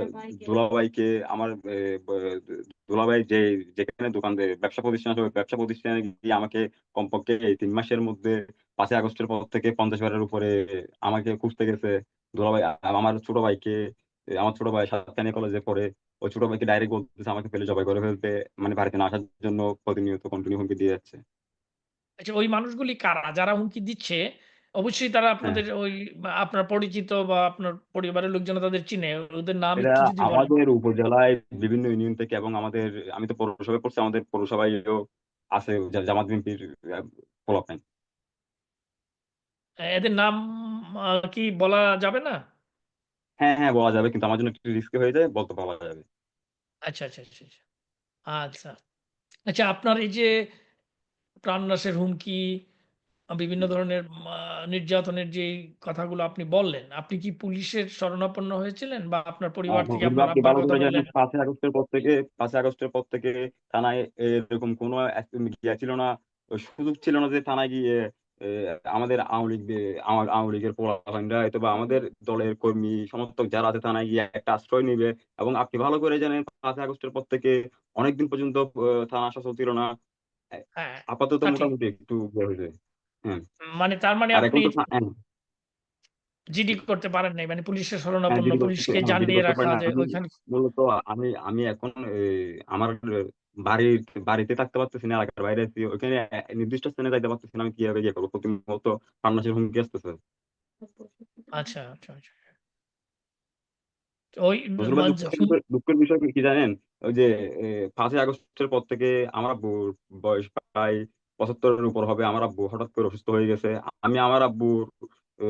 দুলাভাইকে আমার দুলাভাই যে যেখানে দোকান ব্যবসা প্রতিষ্ঠান আছে ওই ব্যবসা প্রতিষ্ঠানে গিয়ে আমাকে কমপক্ষে এই 3 মাসের মধ্যে 5ই আগস্টের পর থেকে 50 বারের উপরে আমাকে খুঁজতে গেছে। দুলাভাই আমার ছোট ভাইকে, আমার ছোট ভাই সাতকানিয়া কলেজে পড়ে, ওই ছোট ভাইকে ডাইরেক্ট বলতেছে আমাকে ফেলে জবাই করে ফেলতে, মানে বাড়িতে না আসার জন্য প্রতিনিয়ত কন্টিনিউ হুমকি দিয়ে যাচ্ছে। আচ্ছা, ওই মানুষগুলি কারা? যারা হুমকি দিচ্ছে, অবশ্যই তারা হ্যাঁ, আপনাদের ওই বা আপনার পরিচিত বা আপনার পরিবারের লোকজন তাদের চিনে। ওদের নাম এটা একটু যদি বলেন। আমাদের উপজেলায় বিভিন্ন ইউনিয়ন থেকে, এবং আমাদের আমি তো পৌরসভায় পড়ছি, আমাদের পৌরসভায়ও আছে জামাত বিএনপির পোলাপাইন। এদের নাম কি বলা যাবে না? হ্যাঁ হ্যাঁ বলা যাবে, কিন্তু আমার জন্য একটু রিস্কি হয়ে যায়, বলতে বলা যাবে। আচ্ছা, আচ্ছা, আচ্ছা, আচ্ছা। আচ্ছা। আচ্ছা, আপনার এই যে প্রাণনাশের হুমকি, বিভিন্ন ধরনের নির্যাতনের যেই কথাগুলো আপনি বললেন, আপনি কি পুলিশের শরণাপন্ন হয়েছিলেন? বা আপনার পরিবার থেকে হুজুর আপনার আপনি আব্বার ভালো কথা করে জানেন, বললেন? 5ই আগস্টের পর থেকে থানায় এরকম কোনো ইয়ে ছিল না, ওই সুযোগ ছিল না যে থানায় গিয়ে এ, আমাদের আওয়ামী লীগ আমার আওয়ামী লীগের পোলাপাইনরা অথবা আমাদের দলের কর্মী সমর্থক যারা আছে থানায় গিয়ে একটা আশ্রয় নিবে। এবং আপনি ভালো করে জানেন 5ই আগস্টের পর থেকে অনেকদিন পর্যন্ত থানা শাসন ছিল না। হ্যাঁ, আপাতত তা ঠিক। মোটামুটি একটু বের হয়েছে। হ্যাঁ, মানে তার মানে আর আপনি এখন তো হ্যাঁ, জিডি করতে পারেন নাই। মানে পুলিশের হ্যাঁ শরণাপন্ন, পুলিশকে জিডি জানিয়ে করতে পারি রাখা না যে আমি। ওইখানে। মূলত আমি এখন আমার বাড়ির বাড়িতে থাকতে পারতেছি না, এলাকার বাইরে আছি, ওইখানে নির্দিষ্ট স্থানে যাইতে পারতেছি না, আমি কিভাবে গিয়ে করবো, প্রতিনিয়ত প্রাণনাশের হুমকি আসতেছে। আচ্ছা, আচ্ছা, আচ্ছা। ওই নজরুল ভাই, যখন দুঃখের বিষয় কি কি জানেন? ওই যে 5ই আগস্টের পর থেকে আমার আব্বুর বয়স প্রায় 75-এর উপর হবে, আমার আব্বু হঠাৎ করে অসুস্থ হয়ে গেছে। আমি আমার আব্বুর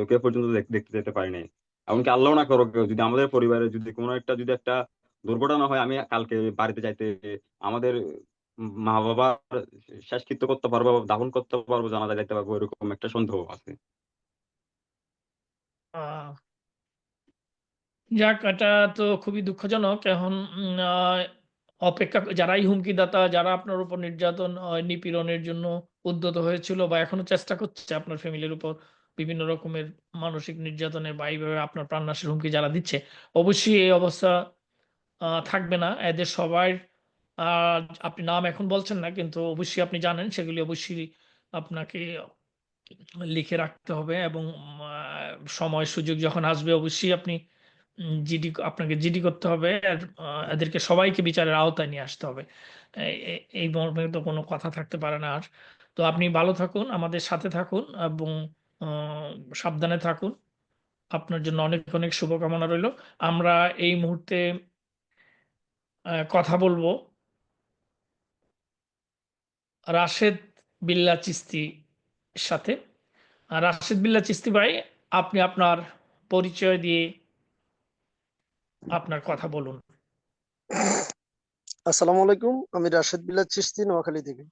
কে পর্যন্ত দেখতে যেতে পারি নাই। এমনকি আল্লাহ না করো, যদি আমাদের পরিবারে যদি কোনো একটা যদি একটা দুর্ঘটনা হয়, আমি কালকে বাড়িতে যাইতে আমাদের মা বাবার শেষকৃত্য করতে পারবো, দাফন করতে পারবো, জানাজা যাইতে পারবো, এরকম একটা সন্দেহ আছে। আহ যাক, এটা তো খুবই দুঃখজনক। এখন অপেক্ষা যারাই হুমকিদাতা, যারা আপনার উপর নির্যাতন, নিপীড়নের জন্য উদ্যত হয়েছিল বা এখনো চেষ্টা করছে আপনার ফ্যামিলির উপর বিভিন্ন রকমের মানসিক নির্যাতনের বা এইভাবে আপনার প্রাণনাশের হুমকি যারা দিচ্ছে, অবশ্যই এই অবস্থা থাকবে না। এদের সবার আ আপনি নাম এখন বলছেন না, কিন্তু অবশ্যই আপনি জানেন। সেগুলি অবশ্যই আপনাকে লিখে রাখতে হবে এবং সময় সুযোগ যখন আসবে অবশ্যই আপনি আপনাকে জিডি করতে হবে। আর এদেরকে সবাইকে বিচারের আওতায় নিয়ে আসতে হবে। এই মর্মে তো কোনো কথা থাকতে পারে না আর। তো আপনি ভালো থাকুন, আমাদের সাথে থাকুন এবং আ সাবধানে থাকুন। আপনার জন্য অনেক, অনেক শুভকামনা রইলো। আমরা এই মুহূর্তে কথা বলব রাশেদ বিল্লাহ চিশতীর সাথে। রাশেদ বিল্লাহ চিশতী ভাই, আপনি আপনার পরিচয় দিয়ে আপনার কথা বলুন। আসসালামু আলাইকুম। আমি রাশেদ বিল্লাহ চিশতী, নোয়াখালী থেকে।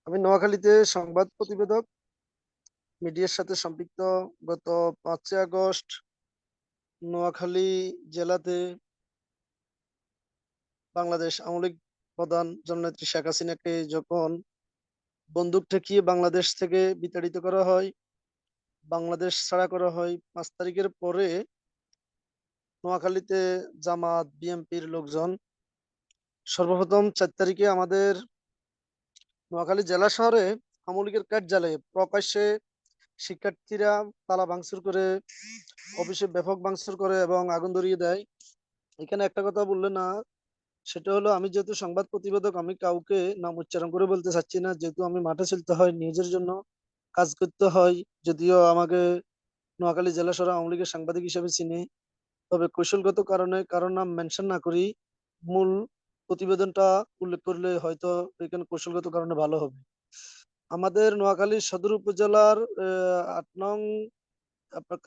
আমি নোয়াখালীতে সংবাদ প্রতিবেদক, মিডিয়ার সাথে সম্পৃক্ত। গত 5ই আগস্ট নোয়াখালী জেলাতে বাংলাদেশ আওয়ামী লীগ প্রধান জননেত্রী শেখ হাসিনাকে যখন বন্দুক ঠেকিয়ে বাংলাদেশ থেকে বিতাড়িত করা হয়, বাংলাদেশ ছাড়া করা হয় 5 তারিখের পরে নোয়াখালীতে জামাত বিএনপির লোকজন সর্বপ্রথম 4 তারিখে আমাদের নোয়াখালী জেলা শহরে আওয়ামী লীগের কার্যালয়ে প্রকাশ্যে শিক্ষার্থীরা তালা ভাঙচুর করে, অফিসে ব্যাপক ভাঙচুর করে এবং আগুন ধরিয়ে দেয়। এখানে একটা কথা বললে না, সেটা হলো আমি যেহেতু সংবাদ প্রতিবেদক, আমি কাউকে নাম উচ্চারণ করে বলতে চাচ্ছি না, যেহেতু আমি মাঠে চলতে হয়, নিউজের জন্য কাজ করতে হয়। যদিও আমাকে নোয়াখালী জেলা শহরে আওয়ামী লীগের সাংবাদিক হিসেবে চিনি, তবে কৌশলগত কারণে কারোর নাম মেনশন না করি, মূল প্রতিবেদনটা উল্লেখ করলে হয়তো এখানে কৌশলগত কারণে ভালো হবে। আমাদের নোয়াখালী সদর উপজেলার 8 নং আপনার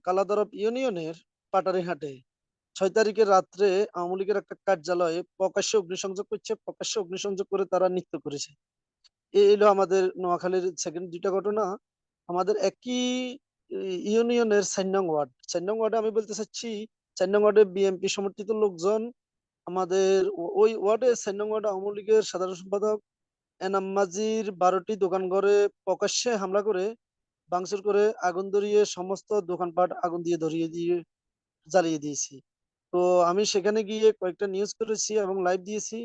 কালাদরব ইউনিয়নের পাটারিহাটে 6 তারিখের রাত্রে আওয়ামী লীগের একটা কার্যালয়ে প্রকাশ্যে অগ্নিসংযোগ করছে, প্রকাশ্যে অগ্নিসংযোগ করে তারা নৃত্য করেছে। এই হলো আমাদের নোয়াখালীর সেকেন্ড দুইটা ঘটনা। আমাদের একই ইউনিয়নের 4 নং ওয়ার্ড, 4 নং ওয়ার্ডে আমি বলতে চাচ্ছি 4 নং ওয়ার্ডে বিএনপি সমর্থিত লোকজন আমাদের ওই ওয়ার্ডে 4 নং ওয়ার্ডে আওয়ামী লীগের সাধারণ সম্পাদক এনাম মাঝির 12টি দোকানঘরে প্রকাশ্যে হামলা করে ভাঙচুর করে আগুন ধরিয়ে সমস্ত দোকানপাট আগুন দিয়ে জ্বালিয়ে দিয়েছি। তো আমি সেখানে গিয়ে কয়েকটা নিউজ করেছি এবং লাইভ দিয়েছি,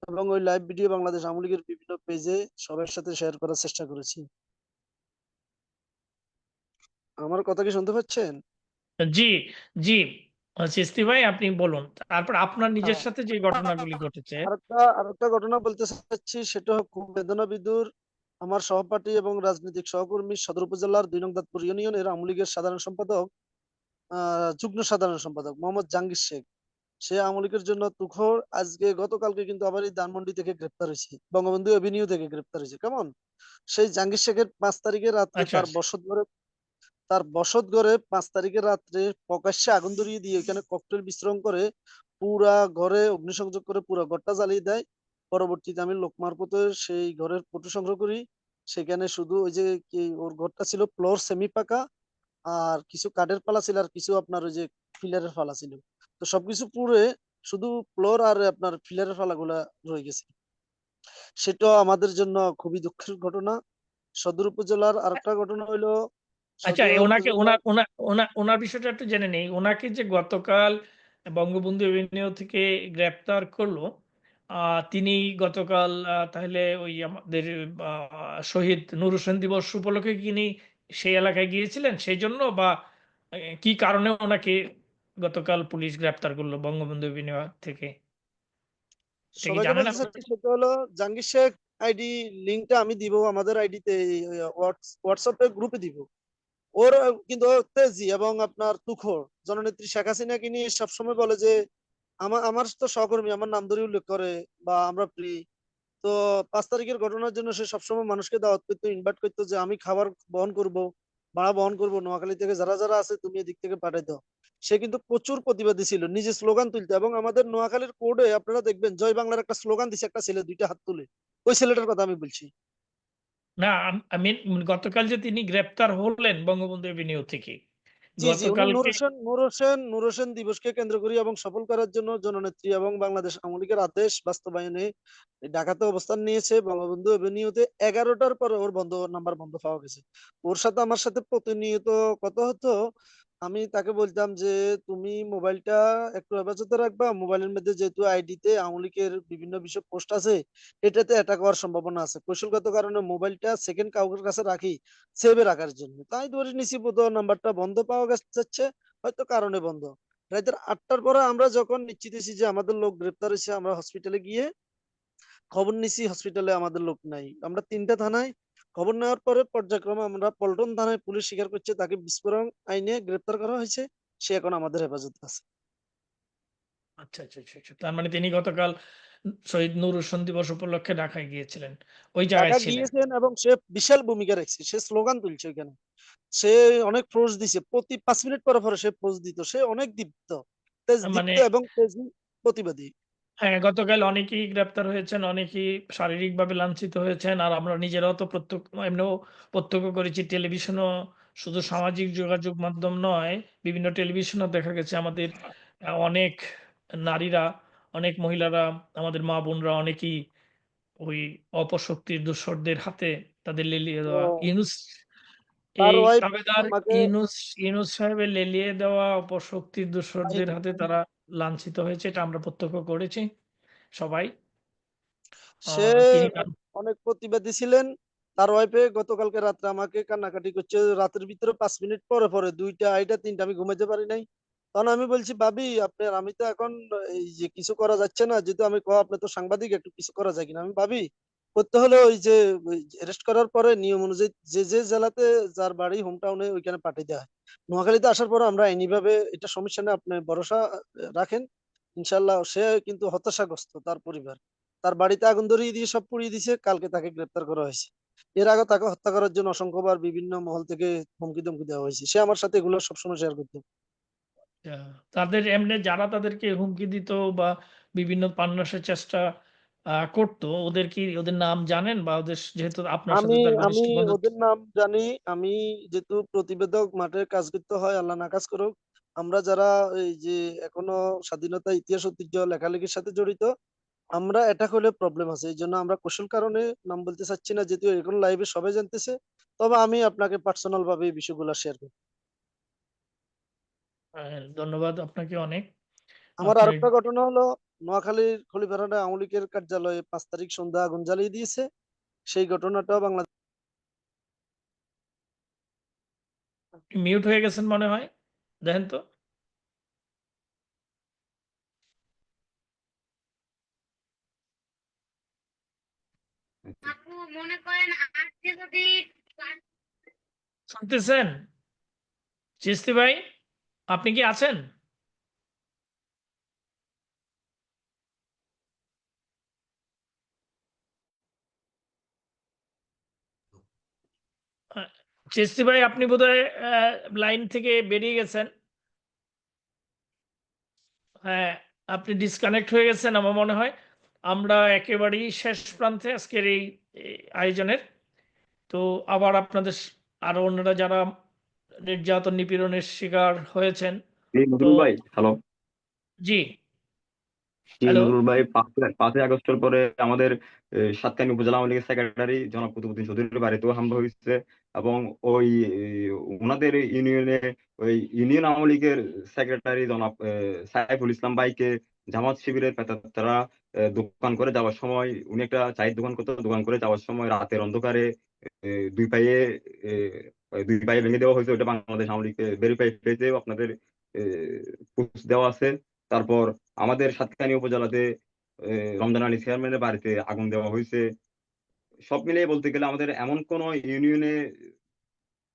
এবং ওই লাইভ ভিডিও বাংলাদেশ আওয়ামী লীগের বিভিন্ন পেজে সবার সাথে শেয়ার করার চেষ্টা করেছি। আমার কথা কি শুনতে পাচ্ছেন? জি, জি, চিস্তি ভাই আপনি বলুন। তারপর আপনার নিজের হ্যাঁ, সাথে যে ঘটনাগুলি ঘটেছে। আরেকটা ঘটনা বলতে চাচ্ছি, সেটা খুব বেদনা বিদুর। আমার সহপাঠী এবং রাজনৈতিক সহকর্মী সদর উপজেলার 2 নং দাঁতপুর ইউনিয়নের আওয়ামী লীগের সাধারণ সম্পাদক, যুগ্ম সাধারণ সম্পাদক মোহাম্মদ জাহাঙ্গীর শেখ, সে আওয়ামী লীগের জন্য তুখোর। আজকে গতকালকে কিন্তু আবার এই ধানমন্ডি থেকে গ্রেপ্তার হয়েছে, বঙ্গবন্ধু এভিনিউ থেকে গ্রেপ্তার হয়েছে। কেমন সেই জাহাঙ্গীর শেখের 5 তারিখের রাত্রে আচ্ছা, আচ্ছা। তার বসত ঘরে 5 তারিখের রাত্রে প্রকাশ্যে আগুন ধরিয়ে দিয়ে এখানে ককটেল বিস্ফোরণ করে পুরা ঘরে অগ্নিসংযোগ করে পুরো ঘরটা জ্বালিয়ে দেয়। পরবর্তীতে আমি লোক মারফতে সেই ঘরের ফটো সংগ্রহ করি। সেখানে শুধু ওই যে কি ওর ঘরটা ছিল ফ্লোর সেমি পাকা, আর কিছু কাঠের পালা ছিল, আর কিছু আপনার ওই যে ফিলারের ফালা ছিল। তো সবকিছু পুড়ে শুধু ফ্লোর আর আপনার ফিলারের ফালাগুলা রয়ে গেছে। সেটা আমাদের জন্য খুবই দুঃখের ঘটনা। সদর উপজেলার আরেকটা ঘটনা হইলো আচ্ছা, সদর ওনাকে উপজেলার ওনার বিষয়টা একটু জেনে নেই। ওনাকে যে গতকাল বঙ্গবন্ধু এভিনিউ থেকে গ্রেপ্তার করলো, তিনি গতকাল তাহলে ওই আমাদের শহীদ নূর হোসেন দিবস উপলক্ষে তিনি সেই এলাকায় গিয়েছিলেন সেই জন্য, বা কি কারণে ওনাকে গতকাল পুলিশ গ্রেপ্তার করলো বঙ্গবন্ধু এভিনিউ থেকে, এটা কি সবাইকে জানেন বলতে আপনি? চাচ্ছি, সেটা হলো জাহাঙ্গীর শেখ আইডি লিঙ্কটা আমি দিব আমাদের আইডিতে, হোয়াটসঅ্যাপে গ্রুপে দিব। ওর কিন্তু ও তেজি এবং আপনার তুখোর। জননেত্রী শেখ হাসিনাকে নিয়ে সবসময় বলে যে আমার তো সহকর্মী, আমার নাম ধরে উল্লেখ করে, বা আমরা প্রি। তো 5 তারিখের ঘটনার জন্য সে সবসময় মানুষকে দাওয়াত করতো, ইনভাইট করতো যে আমি খাবার বহন করব, ভাড়া বহন করব, নোয়াখালী থেকে যারা যারা আছে তুমি এদিক থেকে পাঠাই দাও। সে কিন্তু প্রচুর প্রতিবাদী ছিল, নিজে স্লোগান তুলতো। এবং আমাদের নোয়াখালীর কোর্টে আপনারা দেখবেন জয় বাংলার একটা স্লোগান দিছে একটা ছেলে, 2টা হাত তুলে। ওই ছেলেটার কথা আমি বলছি। না, আমি গতকাল যে তিনি গ্রেপ্তার হলেন বঙ্গবন্ধু এভিনিউ থেকে, জি জি, উনি গতকালকে নূর হোসেন দিবসকে কেন্দ্র করি এবং সফল করার জন্য জননেত্রী এবং বাংলাদেশ আওয়ামী লীগের আদেশ বাস্তবায়নে ঢাকাতে অবস্থান নিয়েছে। বঙ্গবন্ধু এভিনিউতে 11টার পরে ওর নাম্বার বন্ধ পাওয়া গেছে। ওর সাথে আমার সাথে প্রতিনিয়ত কথা হতো। আমি তাকে বলতাম যে তুমি মোবাইলটা একটু হেফাজতে রাখবা, মোবাইলের মধ্যে যেহেতু আইডিতে আওয়ামী লীগের বিভিন্ন বিষয় পোস্ট আছে, এটাতে অ্যাটাক হওয়ার সম্ভাবনা আছে। কৌশলগত কারণে মোবাইলটা সেকেন্ড কাউকের কাছে রাখি, সেভে রাখার জন্য। তাই ধরে নিছি বোধহয় নাম্বারটা বন্ধ পাওয়া যাচ্ছে, হয়তো কারণে বন্ধ। রাতের 8টার পরে আমরা যখন নিশ্চিত হয়েছি যে আমাদের লোক গ্রেপ্তার হয়েছে, আমরা হসপিটালে গিয়ে খবর নিছি, হসপিটালে আমাদের লোক নাই। আমরা 3টা থানায় খবর নেওয়ার পরে পর্যায়ক্রমে আমরা পল্টন থানায়, পুলিশ স্বীকার করছে তাকে বিস্ফোরণ আইনে গ্রেপ্তার করা হয়েছে। সে এখন আমাদের হেফাজতে আছে। আচ্ছা, আচ্ছা, আচ্ছা, আচ্ছা। তার মানে তিনি গতকাল শহীদ নূর হোসেন দিবস উপলক্ষে ঢাকায় গিয়েছিলেন, ওই জায়গায় ঢাকা ছিলেন। গিয়েছেন এবং সে বিশাল ভূমিকা রাখছে, সে স্লোগান তুলছে ওইখানে। সে অনেক পোস্ট দিছে, প্রতি 5 মিনিট পরে পরে সে পোস্ট দিত। সে অনেক দীপ্ত, মানে এবং তেজি প্রতিবাদী। হ্যাঁ, গতকাল অনেকেই গ্রেপ্তার হয়েছেন, অনেকেই শারীরিকভাবে লাঞ্ছিত হয়েছেন। আর আমরা নিজেরাও তো এমনিও প্রত্যক্ষ করেছি টেলিভিশনও, শুধু সামাজিক যোগাযোগ মাধ্যম নয়, বিভিন্ন টেলিভিশনও দেখা গেছে আমাদের অনেক নারীরা, অনেক মহিলারা, আমাদের মা বোনরা অনেকেই ওই অপশক্তির দূষরদের হাতে তাদের লেলিয়ে তো দেওয়া তার এই ওয়াইফ আবেদার আমাকে ইউনূস সাহেবের লেলিয়ে দেওয়া অপশক্তির দোসরদের হাতে তারা লাঞ্ছিত হয়েছে, এটা আমরা প্রত্যক্ষ করেছি সবাই। সে তিনি অনেক প্রতিবাদী ছিলেন। তার ওয়াইফে গতকালকে রাত্রে আমাকে কান্নাকাটি করছে, রাতের ভিতরে 5 মিনিট পরে পরে 2টা 2:30 3টা আমি ঘুমাইতে পারি নাই। তখন আমি বলছি ভাবি আপনার, আমি তো এখন এই যে কিছু করা যাচ্ছে না, যেহেতু আমি আপনি তো সাংবাদিক, একটু কিছু করা যায় কিনা। আমি ভাবি করতে হলে ওই যে অ্যারেস্ট করার পরে নিয়ম অনুযায়ী যে যে জেলাতে যার বাড়ি হোম টাউনে ওইখানে পাঠিয়ে দেওয়া হয়। নোয়াখালীতে আসার পর আমরা আইনিভাবে এটা সমস্যা নেই, আপনি ভরসা রাখেন, ইনশাল্লাহ। সে কিন্তু হতাশাগ্রস্ত, তার পরিবার, তার বাড়িতে আগুন ধরিয়ে দিয়ে সব পুড়িয়ে দিয়েছে। কালকে তাকে গ্রেপ্তার করা হয়েছে। এর আগে তাকে হত্যা করার জন্য অসংখ্যবার বিভিন্ন মহল থেকে হুমকি ধমকি দেওয়া হয়েছে। সে আমার সাথে এগুলো সবসময় শেয়ার করতো। তাদের এমনি যারা তাদেরকে হুমকি দিত বা বিভিন্ন পান্নাসের চেষ্টা করতো, ওদের নাম জানেন, বা ওদের যেহেতু আপনার আমি সাথে তার আমি ঘনিষ্ঠ বন্ধুত্ব। ওদের নাম জানি। আমি যেহেতু প্রতিবেদক, মাঠে কাজ করতে হয়, আল্লাহ না কাজ করুক, আমরা যারা এই যে এখনো স্বাধীনতা ইতিহাস ঐতিহ্য লেখালেখির সাথে জড়িত, আমরা এটা হলে প্রবলেম আছে। এই জন্য আমরা কৌশল কারণে নাম বলতে চাচ্ছি না, যেহেতু এখন লাইভে সবাই জানতেছে। তবে আমি আপনাকে পার্সোনাল ভাবে এই বিষয়গুলো শেয়ার করি। ধন্যবাদ আপনাকে অনেক। আমার আপনি আরেকটা ঘটনা হলো, নোয়াখালীর খলিফারহাটে আওয়ামী লীগের কার্যালয়ে 5 তারিখ সন্ধ্যা আগুন জ্বালিয়ে দিয়েছে। সেই ঘটনাটাও বাংলাদেশ। মিউট হয়ে গেছেন মনে হয়, দেখেন তো। শুনতেছেন চিস্তি ভাই, আপনি কি আছেন? চিস্তি ভাই, আপনি বোধহয় লাইন থেকে বেরিয়ে গেছেন। হ্যাঁ, আপনি ডিসকানেক্ট হয়ে গেছেন আমার মনে হয়। আমরা একেবারেই শেষ প্রান্তে আজকের এই আয়োজনের। তো আবার আপনাদের আরো অন্যরা যারা নির্যাতন নিপীড়নের শিকার হয়েছেন, এই তো নজরুল ভাই, হ্যালো। জি, জি হ্যালো। নজরুল ভাই, 5ই আগস্টের পরে আমাদের সাতকাইন উপজেলা আওয়ামী লীগের সেক্রেটারি জনাব কুতুবুদ্দিন চৌধুরীর বাড়িতেও হামলা হয়েছে, এবং ওই ওনাদের ইউনিয়নে ওই ইউনিয়ন আওয়ামী লীগের সেক্রেটারি জনাব সাইফুল ইসলাম ভাইকে জামাত শিবিরের তারা দোকান করে যাওয়ার সময়, উনি একটা চায়ের দোকান করতো, দোকান করে যাওয়ার সময় রাতের অন্ধকারে আহ, দুই পায়ে দুই পায়ে ভেঙে দেওয়া হয়েছে। ওটা বাংলাদেশ আওয়ামী লীগের ভেরিফাইড পেজে আপনাদের পোস্ট দেওয়া আছে। তারপর আমাদের সাতকাইনী উপজেলাতে রমজান আলী চেয়ারম্যানের বাড়িতে আগুন দেওয়া হয়েছে। সব মিলিয়ে বলতে গেলে আমাদের এমন কোন ইউনিয়নে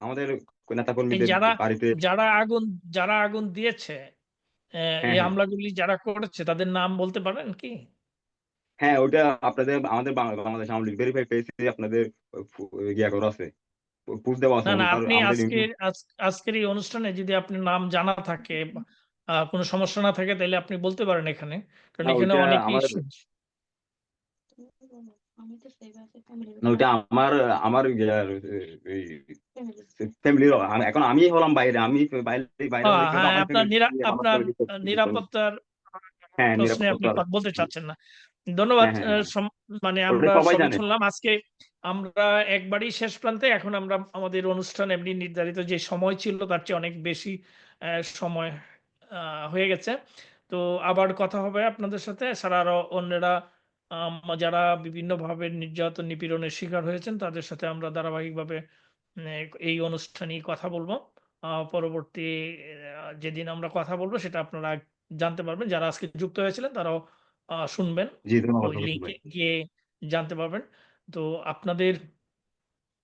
আমাদের নেতা এই কর্মীদের বাড়িতে। যারা আগুন দিয়েছে, হ্যাঁ, এই হ্যাঁ, হামলাগুলি যারা করেছে তাদের নাম বলতে পারেন কি? হ্যাঁ, ওটা আমাদের বাংলাদেশ আওয়ামী লীগ ভেরিফাই পেয়েছে, আপনাদের ইয়া করা আছে, পোস্ট দেওয়া আছে না না, ওনার আপনি আমাদের ইউনিয়ন। আজকের এই অনুষ্ঠানে যদি আপনি নাম জানা থাকে, কোনো সমস্যা না থাকে, তাহলে আপনি বলতে পারেন এখানে, কারণ না, এখানে ওইটা অনেকেই আমার না, ওইটা আমার আমার ফ্যামিলির। এখন আমি হলাম বাইরে, আমি বাইরে বাইরে হলে কি হবে, হ্যাঁ, আমার আপনার ফ্যামিলি আমার আপনার ফ্যামিলি। নিরাপত্তার হ্যাঁ, প্রশ্নে আপনি নিরাপত্তার। বলতে চাচ্ছেন না। ধন্যবাদ। হ্যাঁ, হ্যাঁ, হ্যাঁ, মানে ওটা আমরা সবাই সবই জানে। শুনলাম আজকে। আমরা একবারই শেষ প্রান্তে, এখন আমরা আমাদের অনুষ্ঠান এমনি নির্ধারিত যে সময় ছিল তার চেয়ে অনেক বেশি সময় হয়ে গেছে। তো আবার কথা হবে আপনাদের সাথে, এছাড়া আরো অন্যরা যারা বিভিন্নভাবে নির্যাতন নিপীড়নের শিকার হয়েছেন তাদের সাথে আমরা ধারাবাহিকভাবে এই অনুষ্ঠানেই কথা বলবো। পরবর্তী যেদিন আমরা কথা বলবো সেটা আপনারা জানতে পারবেন। যারা আজকে যুক্ত হয়েছিলেন তারাও শুনবেন, জি, ধন্যবাদ ওই নজরুল লিঙ্কে ভাই। গিয়ে জানতে পারবেন। তো আপনাদের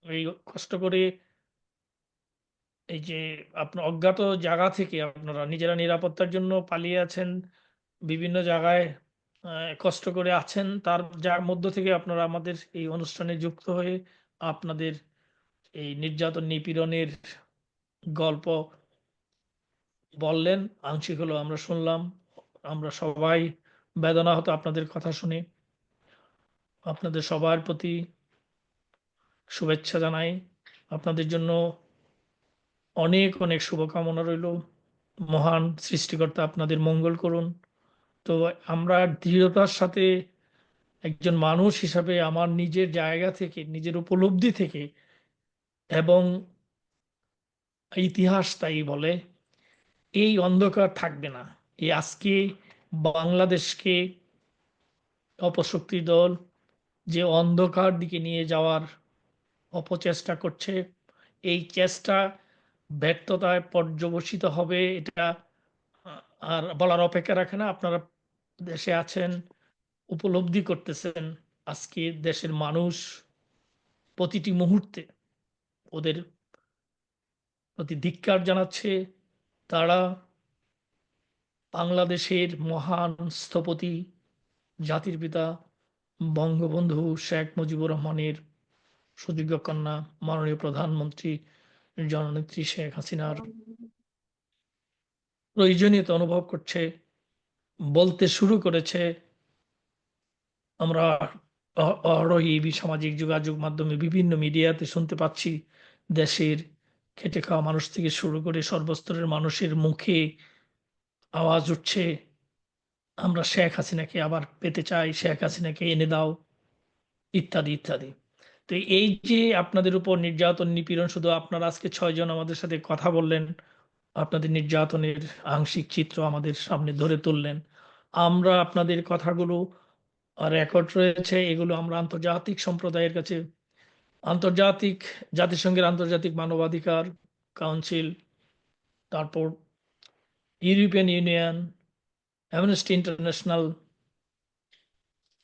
এই কষ্ট করে এই যে আপনার অজ্ঞাত জায়গা থেকে আপনারা নিজেরা নিরাপত্তার জন্য পালিয়ে আছেন, বিভিন্ন জায়গায় কষ্ট করে আছেন, তার যার মধ্য থেকে আপনারা আমাদের এই অনুষ্ঠানে যুক্ত হয়ে আপনাদের এই নির্যাতন নিপীড়নের গল্প বললেন, আংশিক হলেও আমরা শুনলাম। আমরা সবাই বেদনাহত আপনাদের কথা শুনে। আপনাদের সবার প্রতি শুভেচ্ছা জানাই। আপনাদের জন্য অনেক অনেক শুভকামনা রইল। মহান সৃষ্টিকর্তা আপনাদের মঙ্গল করুন। তো আমরা দৃঢ়তার সাথে একজন মানুষ হিসাবে আমার নিজের জায়গা থেকে, নিজের উপলব্ধি থেকে এবং ইতিহাস তাই বলে এই অন্ধকার থাকবে না। এই আজকে বাংলাদেশকে অপশক্তি দল যে অন্ধকার দিকে নিয়ে যাওয়ার অপচেষ্টা করছে, এই চেষ্টা ব্যর্থতায় পর্যবসিত হবে, এটা আর বলার অপেক্ষা রাখে না। আপনারা দেশে আছেন, উপলব্ধি করতেছেন আজকে দেশের মানুষ প্রতিটি মুহূর্তে ওদের প্রতি ধিক্কার জানাচ্ছে। তারা বাংলাদেশের মহান স্থপতি, জাতির পিতা বঙ্গবন্ধু শেখ মুজিবুর রহমানের সুযোগ্য কন্যা মাননীয় প্রধানমন্ত্রী জননেত্রী শেখ হাসিনার প্রয়োজনীয়তা অনুভব করছে, বলতে শুরু করেছে। আমরা অহরহই সামাজিক যোগাযোগ মাধ্যমে বিভিন্ন মিডিয়াতে শুনতে পাচ্ছি দেশের খেটে খাওয়া মানুষ থেকে শুরু করে সর্বস্তরের মানুষের মুখে আওয়াজ উঠছে, আমরা শেখ হাসিনাকে আবার পেতে চাই, শেখ হাসিনাকে এনে দাও, ইত্যাদি ইত্যাদি। তো এই যে আপনাদের উপর নির্যাতন নিপীড়ন, শুধু আপনারা আজকে 6 জন আমাদের সাথে কথা বললেন, আপনাদের নির্যাতনের আংশিক চিত্র আমাদের সামনে ধরে তুললেন। আমরা আপনাদের কথাগুলো রেকর্ড রয়েছে, এগুলো আমরা আন্তর্জাতিক সম্প্রদায়ের কাছে, জাতিসংঘের আন্তর্জাতিক মানবাধিকার কাউন্সিল, তারপর European union, amnesty international,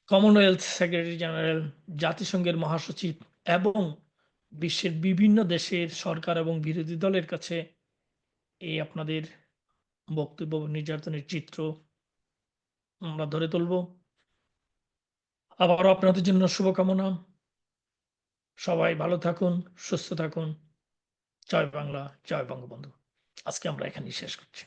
Commonwealth secretary general, জাতিসংঘের মহাসচিব এবং বিশ্বের বিভিন্ন দেশের সরকার এবং বিরোধী দলের কাছে এই আপনাদের বক্তব্য নির্যাতনের চিত্র আমরা ধরে তুলব। আবারও আপনাদের জন্য শুভকামনা। সবাই ভালো থাকুন, সুস্থ থাকুন। জয় বাংলা, জয় বঙ্গবন্ধু। আজকে আমরা এখানেই শেষ করছি।